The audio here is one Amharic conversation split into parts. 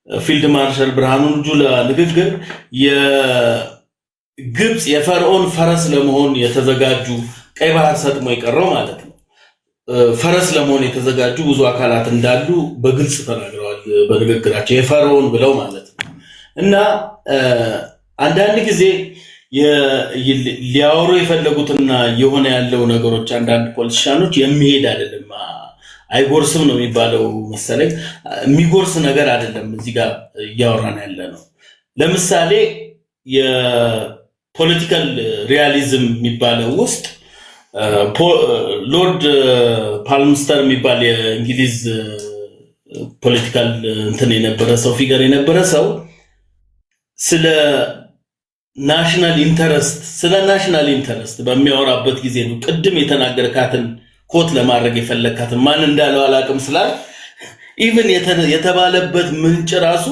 ፊልድ ማርሻል ብርሃኑ ጁላ ንግግር የግብጽ የፈርዖን ፈረስ ለመሆን የተዘጋጁ ቀይ ባህር ሰጥሞ የቀረው ማለት ነው ፈረስ ለመሆን የተዘጋጁ ብዙ አካላት እንዳሉ በግልጽ ተናግረዋል በንግግራቸው የፈርዖን ብለው ማለት ነው እና አንዳንድ ጊዜ ሊያወሩ የፈለጉትና የሆነ ያለው ነገሮች አንዳንድ ፖለቲሻኖች የሚሄድ አይደለም አይጎርስም ነው የሚባለው መሰለኝ የሚጎርስ ነገር አይደለም እዚህ ጋር ያወራን ያለ ነው ለምሳሌ የፖለቲካል ሪያሊዝም የሚባለው ውስጥ ሎርድ ፓልምስተር የሚባል የእንግሊዝ ፖለቲካል እንትን የነበረ ሰው ፊገር የነበረ ሰው ስለ ናሽናል ኢንተረስት በሚያወራበት ጊዜ ነው ቅድም የተናገርካትን ኮት ለማድረግ የፈለካትን ማን እንዳለው አላቅም ስላል ኢቭን የተባለበት ምንጭ ራሱ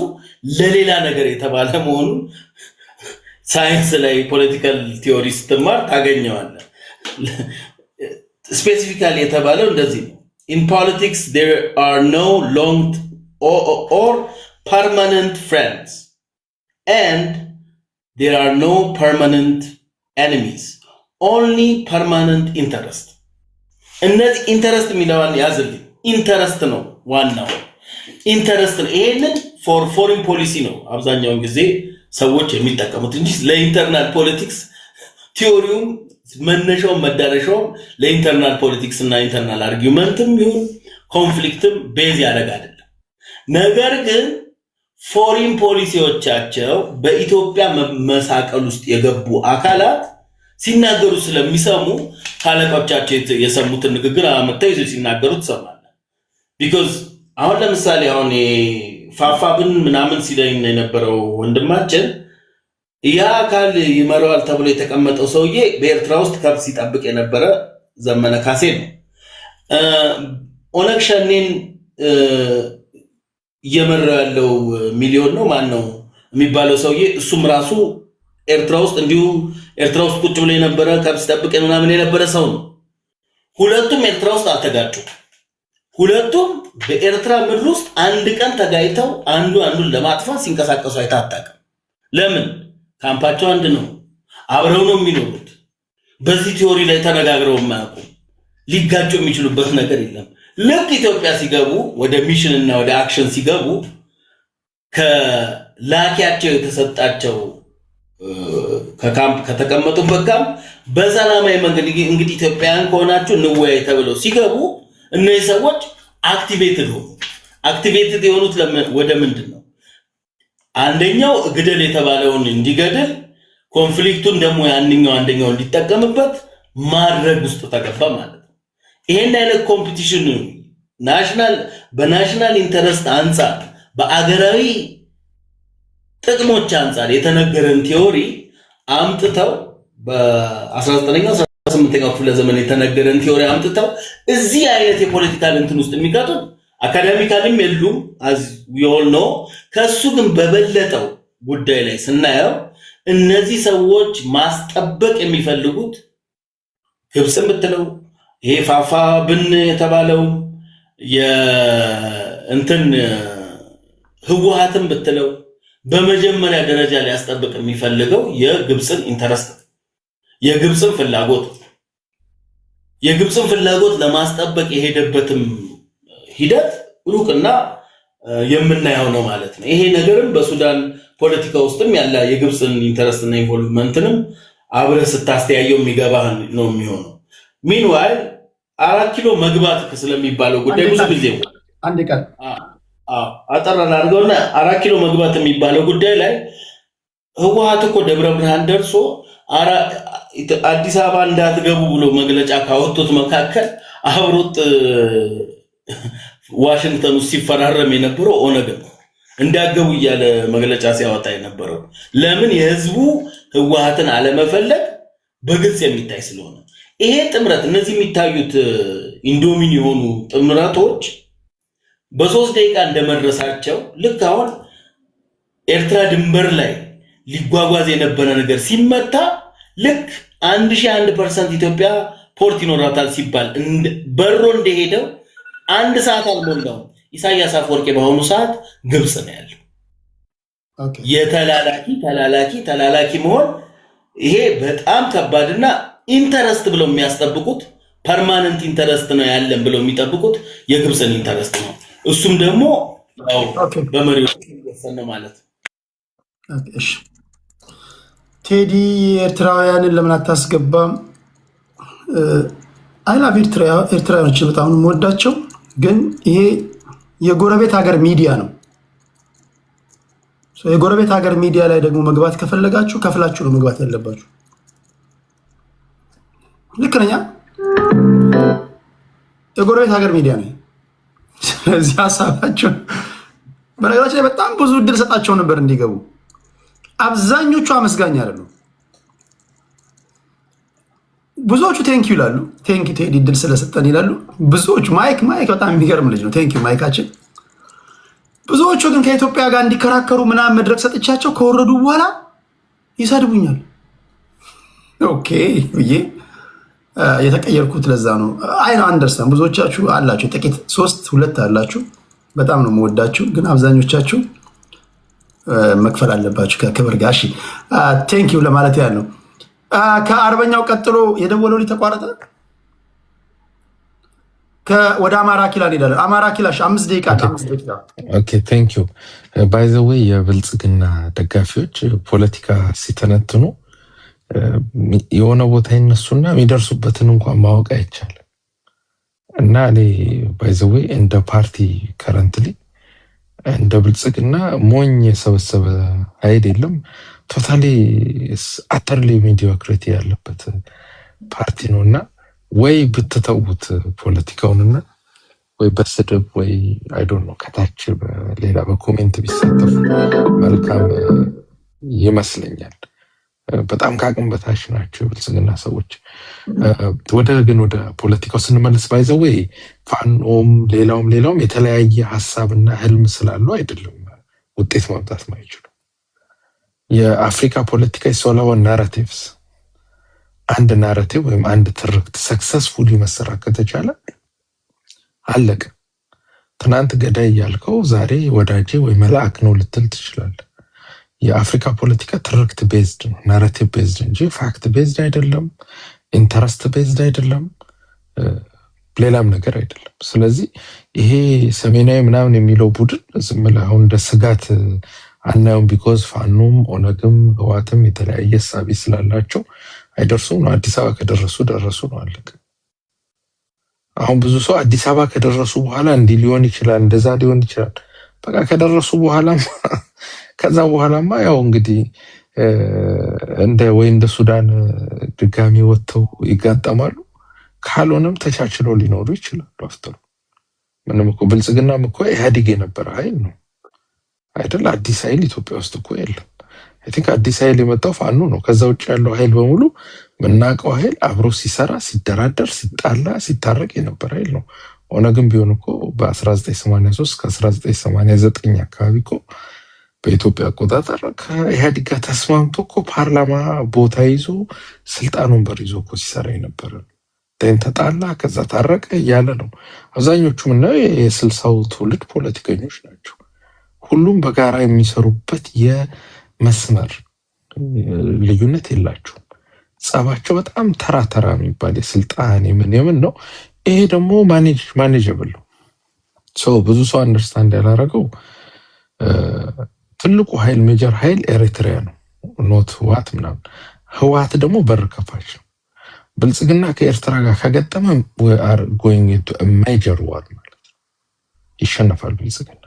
ለሌላ ነገር የተባለ መሆኑ ሳይንስ ላይ ፖለቲካል ቲዮሪ ስትማር ታገኘዋለህ ስፔሲፊካሊ የተባለው እንደዚህ ነው in politics there are no long or permanent friends and there are no permanent enemies only permanent interest እነዚህ ኢንተረስት የሚለውን ያዝልኝ ኢንተረስት ነው ዋናው ኢንተረስት ነው ይሄንን ፎር ፎሪን ፖሊሲ ነው አብዛኛውን ጊዜ ሰዎች የሚጠቀሙት እንጂ ለኢንተርናል ፖለቲክስ ቲዮሪው መነሻው መዳረሻው ለኢንተርናል ፖለቲክስ እና ኢንተርናል አርጊውመንትም ይሁን ኮንፍሊክትም ቤዝ ያደርጋል ነገር ግን ፎሪን ፖሊሲዎቻቸው በኢትዮጵያ መሳቀል ውስጥ የገቡ አካላት ሲናገሩ ስለሚሰሙ ካለቆቻቸው የሰሙትን ንግግር አመጣው ሲናገሩ ተሰማለ because አሁን ለምሳሌ አሁን ፋፋብን ምናምን ሲለኝ የነበረው ወንድማችን ያ አካል ይመራዋል ተብሎ የተቀመጠው ሰውዬ በኤርትራ ውስጥ ከብት ሲጠብቅ የነበረ ዘመነ ካሴ ነው ኦነግ ሸኔን እየመራ ያለው ሚሊዮን ነው ማን ነው የሚባለው ሰውዬ እሱም ራሱ ኤርትራ ውስጥ እንዲሁ ኤርትራ ውስጥ ቁጭ ብሎ የነበረ ከብት ሲጠብቅ ምናምን የነበረ ሰው ነው ሁለቱም ኤርትራ ውስጥ አልተጋጩም ሁለቱም በኤርትራ ምድር ውስጥ አንድ ቀን ተጋይተው አንዱን ለማጥፋት ሲንቀሳቀሱ አይታጣቅም ለምን ካምፓቸው አንድ ነው አብረው ነው የሚኖሩት በዚህ ቲዮሪ ላይ ተነጋግረው ማያውቁ ሊጋጩ የሚችሉበት ነገር የለም ልክ ኢትዮጵያ ሲገቡ ወደ ሚሽን እና ወደ አክሽን ሲገቡ ከላኪያቸው የተሰጣቸው ከካምፕ ከተቀመጡበት ካምፕ በሰላማዊ መንገድ እንግዲህ ኢትዮጵያን ከሆናችሁ ንወያይ ተብለው ሲገቡ እነዚህ ሰዎች አክቲቬትድ የሆኑት ወደ ምንድነው አንደኛው ግደል የተባለውን እንዲገደል ኮንፍሊክቱን ደግሞ አንደኛው እንዲጠቀምበት ማድረግ ውስጥ ተገባ ማለት ነው ይሄን አይነት ኮምፒቲሽን በናሽናል ኢንተረስት አንፃር በአገራዊ ጥቅሞች አንፃር የተነገረን ቲዮሪ አምጥተው በ19ኛው 18ኛው ክፍለ ዘመን የተነገረን ቲዮሪ አምጥተው እዚህ አይነት የፖለቲካል እንትን ውስጥ የሚጋጡት አካዳሚካሊም የሉም as we all know ከሱ ግን በበለጠው ጉዳይ ላይ ስናየው እነዚህ ሰዎች ማስጠበቅ የሚፈልጉት ግብጽም ብትለው ይሄ ፋፋ ብን የተባለው የእንትን ህወሓትም ብትለው በመጀመሪያ ደረጃ ላይ ያስጠብቅ የሚፈልገው የግብጽን ኢንተረስት የግብጽን ፍላጎት ለማስጠበቅ የሄደበትም ሂደት ሩቅና የምናየው ነው ማለት ነው ይሄ ነገርም በሱዳን ፖለቲካ ውስጥም ያለ የግብጽን ኢንተረስት እና ኢንቮልቭመንትንም አብረ ስታስተያየው የሚገባህ ነው የሚሆነው meanwhile 4 ኪሎ መግባት ስለሚባለው ጉዳይ ብዙ ጊዜ አንድ ቀን አጠራን አድርገውና 4 ኪሎ መግባት የሚባለው ጉዳይ ላይ ህወሓት እኮ ደብረ ብርሃን ደርሶ አዲስ አበባ እንዳትገቡ ብሎ መግለጫ ካወጡት መካከል አብሮት ዋሽንግተን ውስጥ ሲፈራረም የነበረው ኦነግ ነው እንዳገቡ እያለ መግለጫ ሲያወጣ የነበረው ለምን የህዝቡ ህወሓትን አለመፈለግ በግልጽ የሚታይ ስለሆነ ይሄ ጥምረት እነዚህ የሚታዩት ኢንዶሚኒ የሆኑ ጥምረቶች በ3 ደቂቃ እንደመረሳቸው ልክ አሁን ኤርትራ ድንበር ላይ ሊጓጓዝ የነበረ ነገር ሲመታ ልክ 1001% ኢትዮጵያ ፖርት ይኖራታል ሲባል በሮ እንደሄደው አንድ ሰዓት አልሞላው ኢሳያስ አፈወርቂ በአሁኑ ሰዓት ግብጽ ነው ያለው ተላላኪ መሆን ይሄ በጣም ከባድና ኢንተረስት ብለው የሚያስጠብቁት ፐርማነንት ኢንተረስት ነው ያለን ብለው የሚጠብቁት የግብፅን ኢንተረስት ነው። እሱም ደግሞ በመሪዎች ይወሰን ነው ማለት። እሺ ቴዲ ኤርትራውያንን ለምን አታስገባም? አይላቭ ኤርትራውያኖችን በጣም የምወዳቸው፣ ግን ይሄ የጎረቤት ሀገር ሚዲያ ነው። የጎረቤት ሀገር ሚዲያ ላይ ደግሞ መግባት ከፈለጋችሁ ከፍላችሁ ነው መግባት ያለባችሁ። ልክ ነኝ? የጎረቤት ሀገር ሚዲያ ነው። ስለዚህ ሀሳባቸው በነገራችን ላይ በጣም ብዙ እድል ሰጣቸው ነበር እንዲገቡ። አብዛኞቹ አመስጋኝ አይደሉም። ብዙዎቹ ቴንኪው ይላሉ። ቴንኪው ቴዲ እድል ስለሰጠን ይላሉ ብዙዎቹ። ማይክ በጣም የሚገርም ልጅ ነው። ቴንኪው ማይካችን። ብዙዎቹ ግን ከኢትዮጵያ ጋር እንዲከራከሩ ምናምን መድረክ ሰጥቻቸው ከወረዱ በኋላ ይሰድቡኛል። ኦኬ ብዬ የተቀየርኩት ለዛ ነው። አይ ነው አንደርስታንድ። ብዙዎቻችሁ አላችሁ፣ ጥቂት 2 አላችሁ። በጣም ነው የምወዳችሁ፣ ግን አብዛኞቻችሁ መክፈል አለባችሁ ከክብር ጋር። እሺ ቴንኪው ለማለት ያህል ነው። ከአርበኛው ቀጥሎ የደወለው ልጅ ተቋረጠ። ወደ አማራ ኪላ እንሄዳለን። አማራ ኪላ 5 ደቂቃ። ኦኬ ቴንክ ዩ። ባይ ዘ ዌይ የብልጽግና ደጋፊዎች ፖለቲካ ሲተነትኑ የሆነ ቦታ ይነሱና የሚደርሱበትን እንኳን ማወቅ አይቻልም። እና እኔ ባይ ዘ ዌይ እንደ ፓርቲ ከረንትሊ እንደ ብልጽግና ሞኝ የሰበሰበ ኃይል የለም። ቶታሊ አተርሊ ሚዲዮክሪቲ ያለበት ፓርቲ ነው። እና ወይ ብትተውት ፖለቲካውንና ወይ በስድብ ወይ አይ ዶንት ኖ ከታች በሌላ በኮሜንት ቢሳተፉ መልካም ይመስለኛል። በጣም ከአቅም በታች ናቸው የብልጽግና ሰዎች። ወደ ፖለቲካው ስንመለስ ባይዘው ፋኖም ሌላውም የተለያየ ሀሳብና ህልም ስላሉ አይደለም ውጤት ማምጣት ማይችሉ። የአፍሪካ ፖለቲካ ይሶላው ናራቲቭስ፣ አንድ ናራቲቭ ወይም አንድ ትርክት ሰክሰስፉሊ መሰራት ከተቻለ አለቀ። ትናንት ገዳይ ያልከው ዛሬ ወዳጄ ወይ መልአክ ነው ልትል ትችላለህ። የአፍሪካ ፖለቲካ ትርክት ቤዝድ ነው፣ ናራቲቭ ቤዝድ እንጂ ፋክት ቤዝድ አይደለም፣ ኢንተረስት ቤዝድ አይደለም፣ ሌላም ነገር አይደለም። ስለዚህ ይሄ ሰሜናዊ ምናምን የሚለው ቡድን ዝም ብለህ አሁን እንደ ስጋት አናየውም። ቢኮዝ ፋኖም ኦነግም ህዋትም የተለያየ ሳቢ ስላላቸው አይደርሱም ነው። አዲስ አበባ ከደረሱ ደረሱ ነው፣ አለቀ። አሁን ብዙ ሰው አዲስ አበባ ከደረሱ በኋላ እንዲህ ሊሆን ይችላል እንደዛ ሊሆን ይችላል። በቃ ከደረሱ በኋላም ከዛ በኋላማ ያው እንግዲህ እንደ ሱዳን ድጋሚ ወጥተው ይጋጠማሉ። ካልሆነም ተቻችለው ሊኖሩ ይችላሉ። አፍተሩ ምንም እኮ ብልጽግናም እኮ ኢህአዴግ የነበረ ኃይል ነው አይደል? አዲስ ኃይል ኢትዮጵያ ውስጥ እኮ የለም። አይ ቲንክ አዲስ ኃይል የመጣው ፋኖ ነው። ከዛ ውጭ ያለው ኃይል በሙሉ ምናውቀው ኃይል አብሮ ሲሰራ፣ ሲደራደር፣ ሲጣላ፣ ሲታረቅ የነበረ ኃይል ነው። ኦነግም ቢሆን እኮ በ1983 ከ1989 አካባቢ እኮ በኢትዮጵያ አቆጣጠር ከኢህአዴግ ጋር ተስማምቶ እኮ ፓርላማ ቦታ ይዞ ስልጣን ወንበር ይዞ እኮ ሲሰራ የነበረ ተጣላ፣ ከዛ ታረቀ እያለ ነው። አብዛኞቹ ምናየው የ60ው ትውልድ ፖለቲከኞች ናቸው። ሁሉም በጋራ የሚሰሩበት የመስመር ልዩነት የላቸውም። ጸባቸው በጣም ተራ የሚባል የስልጣን የምን ነው። ይሄ ደግሞ ማኔጀብል ነው። ብዙ ሰው አንደርስታንድ ያላረገው ትልቁ ኃይል ሜጀር ኃይል ኤሪትሪያ ነው፣ ኖት ህዋት ምናምን። ህዋት ደግሞ በር ከፋች ነው። ብልጽግና ከኤርትራ ጋር ከገጠመ ጎይንግ ሜጀር ዋር ማለት ይሸነፋል ብልጽግና።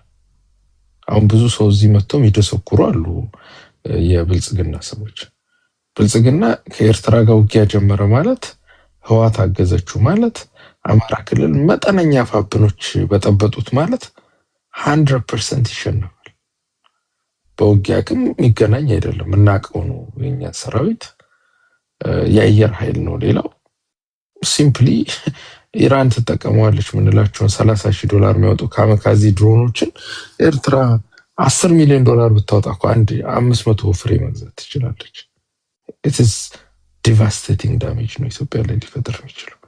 አሁን ብዙ ሰው እዚህ መጥተው የሚደሰኩሩ አሉ የብልጽግና ሰዎች። ብልጽግና ከኤርትራ ጋር ውጊያ ጀመረ ማለት ህዋት አገዘችው ማለት አማራ ክልል መጠነኛ ፋብኖች በጠበጡት ማለት 100% ይሸነፋል። በውጊያ ግን የሚገናኝ አይደለም። እናውቀው ነው የኛ ሰራዊት የአየር ኃይል ነው። ሌላው ሲምፕሊ ኢራን ትጠቀመዋለች ምንላቸውን $30,000 የሚያወጡ ካመካዚ ድሮኖችን ኤርትራ $10 ሚሊዮን ብታወጣ እኮ አንድ 500 ፍሬ መግዛት ትችላለች። ኢትስ ዲቫስቴቲንግ ዳሜጅ ነው ኢትዮጵያ ላይ ሊፈጥር የሚችለው።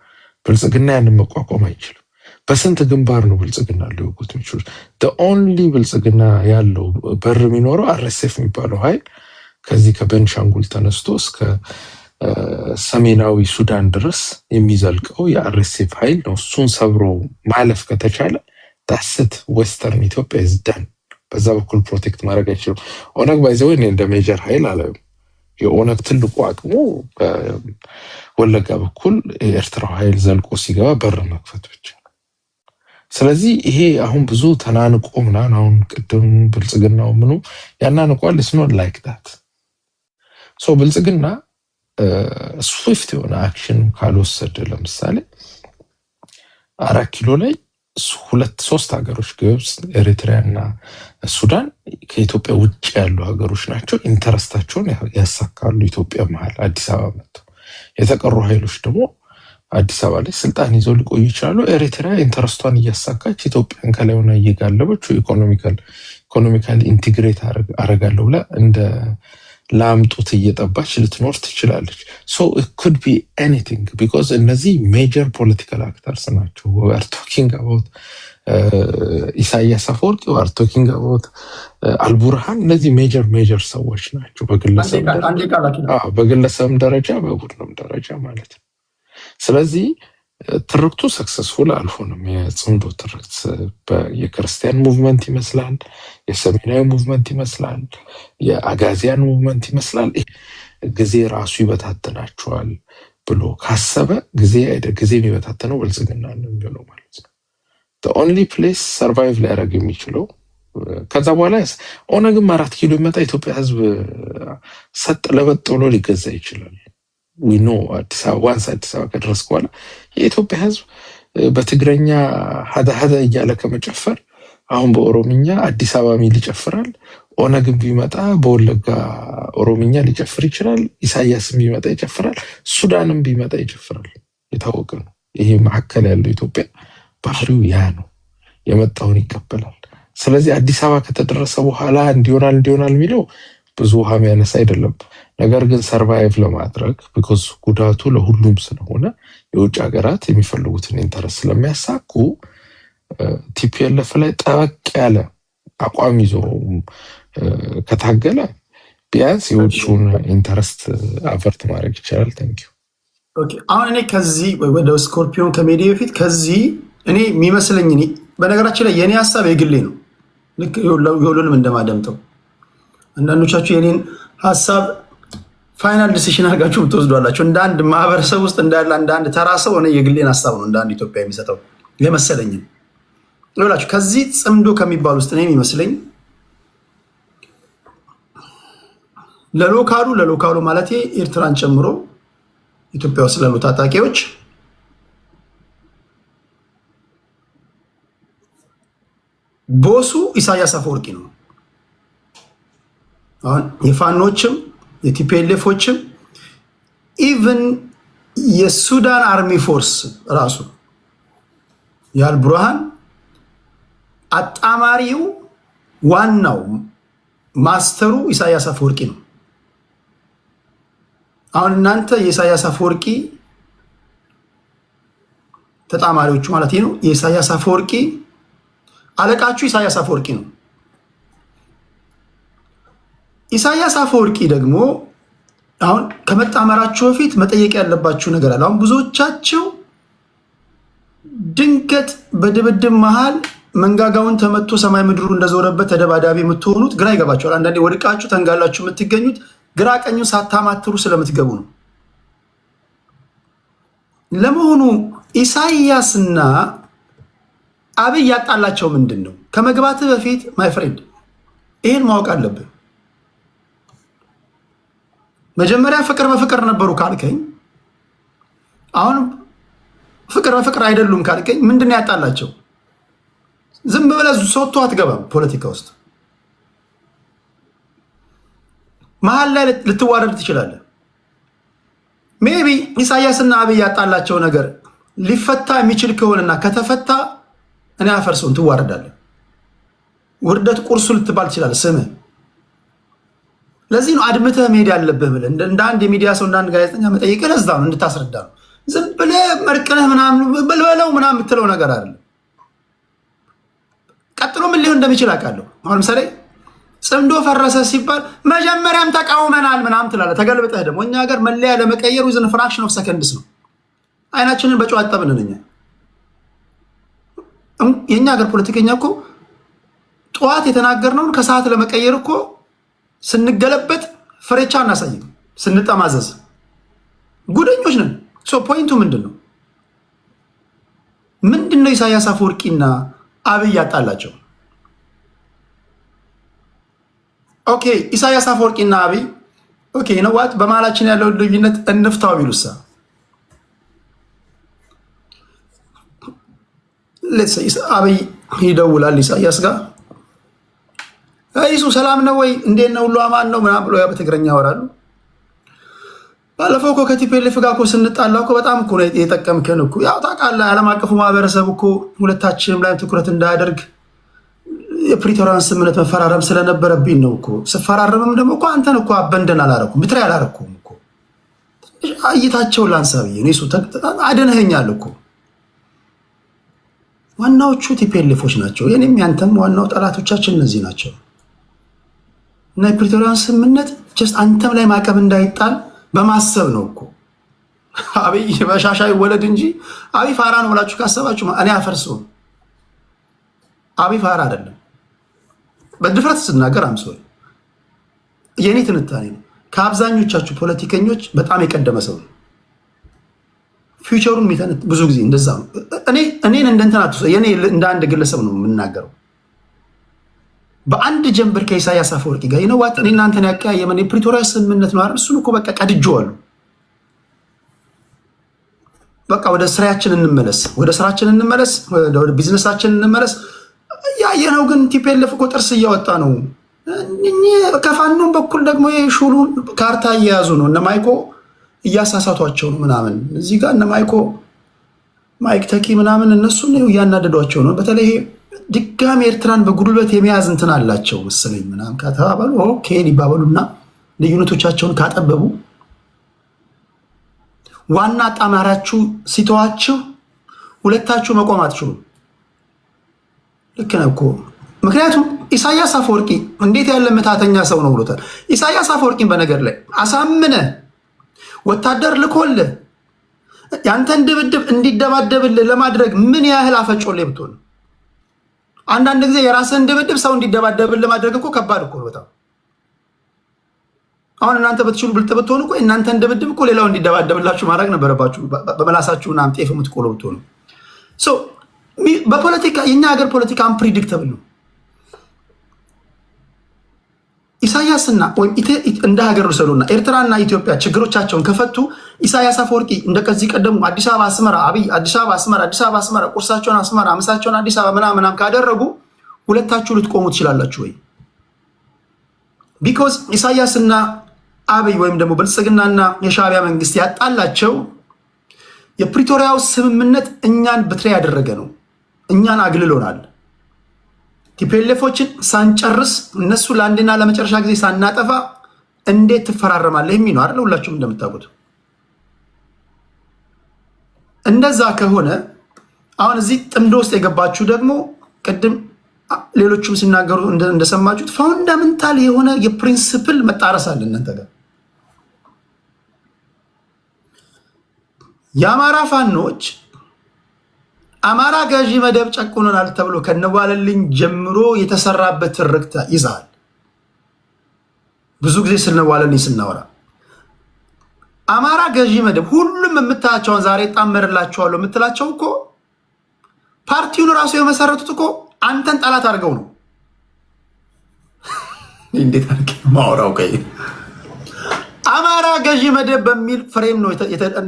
ብልጽግና ያንን መቋቋም አይችልም። በስንት ግንባር ነው ብልጽግና ሊወጉት የሚችሉት? ኦንሊ ብልጽግና ያለው በር የሚኖረው አርኤስኤፍ የሚባለው ኃይል ከዚህ ከቤንሻንጉል ተነስቶ እስከ ሰሜናዊ ሱዳን ድረስ የሚዘልቀው የአርኤስኤፍ ኃይል ነው። እሱን ሰብሮ ማለፍ ከተቻለ ዳስት ዌስተርን ኢትዮጵያ ይዝዳን በዛ በኩል ፕሮቴክት ማድረግ አይችልም። ኦነግ ባይዘው እንደ ሜጀር ኃይል አለ። የኦነግ ትልቁ አቅሙ ወለጋ በኩል የኤርትራ ኃይል ዘልቆ ሲገባ በር መክፈት ብቻ። ስለዚህ ይሄ አሁን ብዙ ተናንቆ ምናምን አሁን ቅድም ብልጽግናው ምኑ ያናንቋል። it's not like that. ሶ ብልጽግና ስዊፍት የሆነ አክሽን ካልወሰደ ለምሳሌ 4 ኪሎ ላይ 2-3 ሀገሮች ግብጽ፣ ኤሪትሪያ እና ሱዳን ከኢትዮጵያ ውጭ ያሉ ሀገሮች ናቸው። ኢንተረስታቸውን ያሳካሉ ኢትዮጵያ መሀል አዲስ አበባ መጥተው። የተቀሩ ኃይሎች ደግሞ አዲስ አበባ ላይ ስልጣን ይዘው ሊቆዩ ይችላሉ። ኤሪትሪያ ኢንተረስቷን እያሳካች ኢትዮጵያን ከላይ ሆና እየጋለበች ኢኮኖሚካሊ ኢንቲግሬት አረጋለሁ ብላ እንደ ላምጡት እየጠባች ልትኖር ትችላለች። ሶ it could be anything because እነዚህ ሜጀር ፖለቲካል አክተርስ ናቸው። we are talking about ኢሳያስ አፈወርቂ we are talking about አልቡርሃን። እነዚህ ሜጀር ሰዎች ናቸው በግለሰብም ደረጃ በቡድንም ደረጃ ማለት ነው። ስለዚህ ትርክቱ ሰክሰስፉል አልሆነም። የጽምዶ ትርክት የክርስቲያን ሙቭመንት ይመስላል፣ የሰሜናዊ ሙቭመንት ይመስላል፣ የአጋዚያን ሙቭመንት ይመስላል። ጊዜ ራሱ ይበታተናቸዋል ብሎ ካሰበ ጊዜ የሚበታተነው ብልጽግና ነው የሚሆነው ማለት ነው። the only place survive ሊያደርግ የሚችለው ከዛ በኋላ ኦነግም 4 ኪሎ ይመጣ ኢትዮጵያ ህዝብ ሰጥ ለበጥ ብሎ ሊገዛ ይችላል። we know አዲስ አበባ ከደረስ በኋላ የኢትዮጵያ ህዝብ በትግረኛ ሀዳ እያለ ከመጨፈር አሁን በኦሮምኛ አዲስ አበባ ሚል ይጨፍራል። ኦነግም ቢመጣ በወለጋ ኦሮምኛ ሊጨፍር ይችላል። ኢሳያስም ቢመጣ ይጨፍራል። ሱዳንም ቢመጣ ይጨፍራል። የታወቀ ነው። ይሄ መካከል ያለው ኢትዮጵያ ባህሪው ያ ነው። የመጣውን ይቀበላል። ስለዚህ አዲስ አበባ ከተደረሰ በኋላ እንዲሆናል የሚለው ብዙ ውሃ የሚያነሳ አይደለም። ነገር ግን ሰርቫይቭ ለማድረግ ቢኮዝ ጉዳቱ ለሁሉም ስለሆነ የውጭ ሀገራት የሚፈልጉትን ኢንተረስት ስለሚያሳኩ ቲፒኤልኤፍ ላይ ጠበቅ ያለ አቋም ይዞ ከታገለ ቢያንስ የውጭውን ኢንተረስት አቨርት ማድረግ ይቻላል። ታንኪዩ። ኦኬ አሁን እኔ ከዚህ ወደ ስኮርፒዮን ከሜዲ በፊት ከዚህ እኔ የሚመስለኝ በነገራችን ላይ የኔ ሐሳብ የግሌ ነው። ልክ የሁሉንም እንደማደምጠው አንዳንዶቻችሁ የኔን ሐሳብ ፋይናል ዲሲሽን አድርጋችሁ ብትወስዷላችሁ እንደ አንድ ማህበረሰብ ውስጥ እንዳለ እንደ አንድ ተራ ሰው ሆነ የግሌን ሐሳብ ነው እንደ አንድ ኢትዮጵያ የሚሰጠው የመሰለኝ ይላችሁ። ከዚህ ጽምዶ ከሚባል ውስጥ ነው የሚመስለኝ ለሎካሉ ማለት ኤርትራን ጨምሮ ኢትዮጵያ ውስጥ ላሉ ታጣቂዎች ቦሱ ኢሳያስ አፈወርቂ ነው። አሁን የፋኖችም የቲፒኤልኤፎችም ኢቭን የሱዳን አርሚ ፎርስ ራሱ የአልቡርሃን አጣማሪው ዋናው ማስተሩ ኢሳያስ አፈወርቂ ነው። አሁን እናንተ የኢሳያስ አፈወርቂ ተጣማሪዎቹ ማለት ነው። የኢሳያስ አፈወርቂ አለቃችሁ ኢሳያስ አፈወርቂ ነው። ኢሳያስ አፈወርቂ ደግሞ አሁን ከመጣመራችሁ በፊት መጠየቅ ያለባችሁ ነገር አለ። አሁን ብዙዎቻችሁ ድንገት በድብድብ መሃል መንጋጋውን ተመቶ ሰማይ ምድሩ እንደዞረበት ተደባዳቢ የምትሆኑት ግራ ይገባችኋል። አንዳንዴ ወድቃችሁ ተንጋላችሁ የምትገኙት ግራ ቀኙን ሳታማትሩ ስለምትገቡ ነው። ለመሆኑ ኢሳያስና አብይ ያጣላቸው ምንድን ነው? ከመግባት በፊት ማይ ፍሬንድ ይሄን ማወቅ አለብን። መጀመሪያ ፍቅር በፍቅር ነበሩ ካልከኝ፣ አሁን ፍቅር በፍቅር አይደሉም ካልከኝ ምንድን ነው ያጣላቸው? ዝም ብለህ ሶቶ አትገባም ፖለቲካ ውስጥ። መሀል ላይ ልትዋረድ ትችላለህ። ሜቢ ኢሳያስና አብይ ያጣላቸው ነገር ሊፈታ የሚችል ከሆነና ከተፈታ እኔ አፈርሰውን ትዋረዳለህ። ውርደት ቁርሱ ልትባል ትችላለህ ስምህ። ለዚህ ነው አድምተህ መሄድ ያለብህ ብለህ እንደ አንድ የሚዲያ ሰው እንደ አንድ ጋዜጠኛ መጠየቅህ ለዛ ነው፣ እንድታስረዳ ነው። ዝም ብለህ መርቅነህ ምናምን በልበለው ምናምን የምትለው ነገር አይደለም። ቀጥሎ ምን ሊሆን እንደሚችል አውቃለሁ። አሁን ለምሳሌ ጽምዶ ፈረሰ ሲባል መጀመሪያም ተቃውመናል ምናምን ትላለህ። ተገልብጠህ ደግሞ እኛ ሀገር መለያ ለመቀየር ዊዝን ፍራክሽን ኦፍ ሰከንድስ ነው። አይናችንን በጨው አጠብን እኛ። የኛ ሀገር ፖለቲከኛ እኮ ጠዋት የተናገርነውን ከሰዓት ለመቀየር እኮ ስንገለበጥ ፍሬቻ እናሳይም፣ ስንጠማዘዝ ጉደኞች ነን። ፖይንቱ ምንድን ነው? ምንድነው ኢሳያስ አፈወርቂና አብይ ያጣላቸው? ኦኬ ኢሳያስ አፈወርቂና አብይ ኦኬ ነው ዋት በመሀላችን ያለው ልዩነት እንፍታው ቢሉሳ አብይ ይደውላል ኢሳያስ ጋር አይሱ ሰላም ነው ወይ እንዴት ነው ሁሉ አማን ነው ምናምን ብሎ በትግረኛ ያወራሉ። ባለፈው እኮ ከቲፒኤልኤፍ ጋር እኮ ስንጣላ እኮ በጣም እኮ የጠቀምከን እኮ ያው ታውቃለህ። ዓለም አቀፉ ማህበረሰብ እኮ ሁለታችንም ላይ ትኩረት እንዳያደርግ የፕሪቶሪያን ስምምነት መፈራረም ስለነበረብኝ ነው እኮ። ስፈራረምም ደግሞ እኮ አንተን እኮ አበንደን አላረኩም፣ ብትራ አላረኩም እኮ። እይታቸውን ላንሳብዬ እኔ እሱ አድነኸኛል እኮ። ዋናዎቹ ቲፒኤልኤፎች ናቸው። የኔም ያንተም ዋናው ጠላቶቻችን እነዚህ ናቸው። እና የፕሪቶሪያን ስምምነት ጀስት አንተም ላይ ማዕቀብ እንዳይጣል በማሰብ ነው እኮ። አብይ በሻሻ ይወለድ እንጂ አብይ ፋራ ነው ብላችሁ ካሰባችሁ እኔ አፈርሰው። አብይ ፋራ አይደለም። በድፍረት ስናገር አምሶል የኔ ትንታኔ ነው። ከአብዛኞቻችሁ ፖለቲከኞች በጣም የቀደመ ሰው ነው። ፊውቸሩን የሚተነት ብዙ ጊዜ እንደዛ ነው። እኔን እንደንተና የኔ እንደ አንድ ግለሰብ ነው የምናገረው። በአንድ ጀንበር ከኢሳያስ አፈወርቂ ጋር ይነዋት እኔ እናንተን ያቀያየመን የፕሪቶሪያ ስምምነት ነው አይደል? እሱን እኮ በቃ ቀድጄዋለሁ። በቃ ወደ ስራችን እንመለስ፣ ወደ ስራችን እንመለስ፣ ወደ ቢዝነሳችን እንመለስ። ያየነው ግን ቲፒኤልኤፍ እኮ ጥርስ እያወጣ ነው። ከፋኖም በኩል ደግሞ የሹሉን ካርታ እየያዙ ነው። እነ ማይኮ እያሳሳቷቸው ነው ምናምን። እዚህ ጋር እነ ማይክ ተኪ ምናምን እነሱን እያናደዷቸው ነው። በተለይ ድጋሚ ኤርትራን በጉልበት የመያዝ እንትን አላቸው መሰለኝ ምናምን ከተባባሉ ኦኬ ሊባባሉና ልዩነቶቻቸውን ካጠበቡ ዋና ጣማራችሁ ሲተዋችሁ ሁለታችሁ መቆም አትችሉም። ልክ ነው እኮ። ምክንያቱም ኢሳያስ አፈወርቂ እንዴት ያለ መታተኛ ሰው ነው ብሎታል። ኢሳያስ አፈወርቂን በነገር ላይ አሳምነ ወታደር ልኮልህ ያንተን ድብድብ እንዲደባደብልህ ለማድረግ ምን ያህል አፈጮሌ ብትሆን። አንዳንድ ጊዜ የራስህን ድብድብ ሰው እንዲደባደብልህ ለማድረግ እኮ ከባድ እኮ ነው በጣም። አሁን እናንተ በትችሉ ብልጥ ብትሆኑ እኮ እናንተን ድብድብ እኮ ሌላው እንዲደባደብላችሁ ማድረግ ነበረባችሁ። በመላሳችሁ ምናምን ጤፍ የምትቆሎ ብትሆኑ። በፖለቲካ የኛ ሀገር ፖለቲካ አንፕሪዲክተብል ነው። ኢሳያስና ወይም እንደ ሀገር ወሰዱና ኤርትራና ኢትዮጵያ ችግሮቻቸውን ከፈቱ ኢሳያስ አፈወርቂ እንደከዚህ ቀደሙ አዲስ አበባ አስመራ፣ አብይ አዲስ አበባ አስመራ፣ አዲስ አበባ አስመራ፣ ቁርሳቸውን አስመራ፣ ምሳቸውን አዲስ አበባ ምናምን ካደረጉ ሁለታችሁ ልትቆሙ ትችላላችሁ ወይ? ቢኮዝ ኢሳያስና አብይ ወይም ደግሞ ብልጽግናና የሻዕቢያ መንግስት ያጣላቸው የፕሪቶሪያው ስምምነት እኛን ብትሬ ያደረገ ነው። እኛን አግልሎናል። ቲፒኤልኤፎችን ሳንጨርስ እነሱ ለአንድና ለመጨረሻ ጊዜ ሳናጠፋ እንዴት ትፈራረማለህ የሚል ነው አይደል? ሁላችሁም እንደምታውቁት። እንደዛ ከሆነ አሁን እዚህ ጥምዶ ውስጥ የገባችሁ ደግሞ ቅድም ሌሎቹም ሲናገሩ እንደሰማችሁት ፋውንዳሜንታል የሆነ የፕሪንሲፕል መጣረስ አለ እናንተ ጋር። የአማራ ፋኖች አማራ ገዢ መደብ ጨቁኖናል ተብሎ ከነዋለልኝ ጀምሮ የተሰራበት ትርክት ይዛል። ብዙ ጊዜ ስለነዋለልኝ ስናወራ አማራ ገዢ መደብ ሁሉም የምታያቸውን ዛሬ ጣመርላቸዋለሁ የምትላቸው እኮ ፓርቲውን ራሱ የመሰረቱት እኮ አንተን ጠላት አድርገው ነው። እንዴት አድርጌ ማወራው? ቀይ አማራ ገዢ መደብ በሚል ፍሬም ነው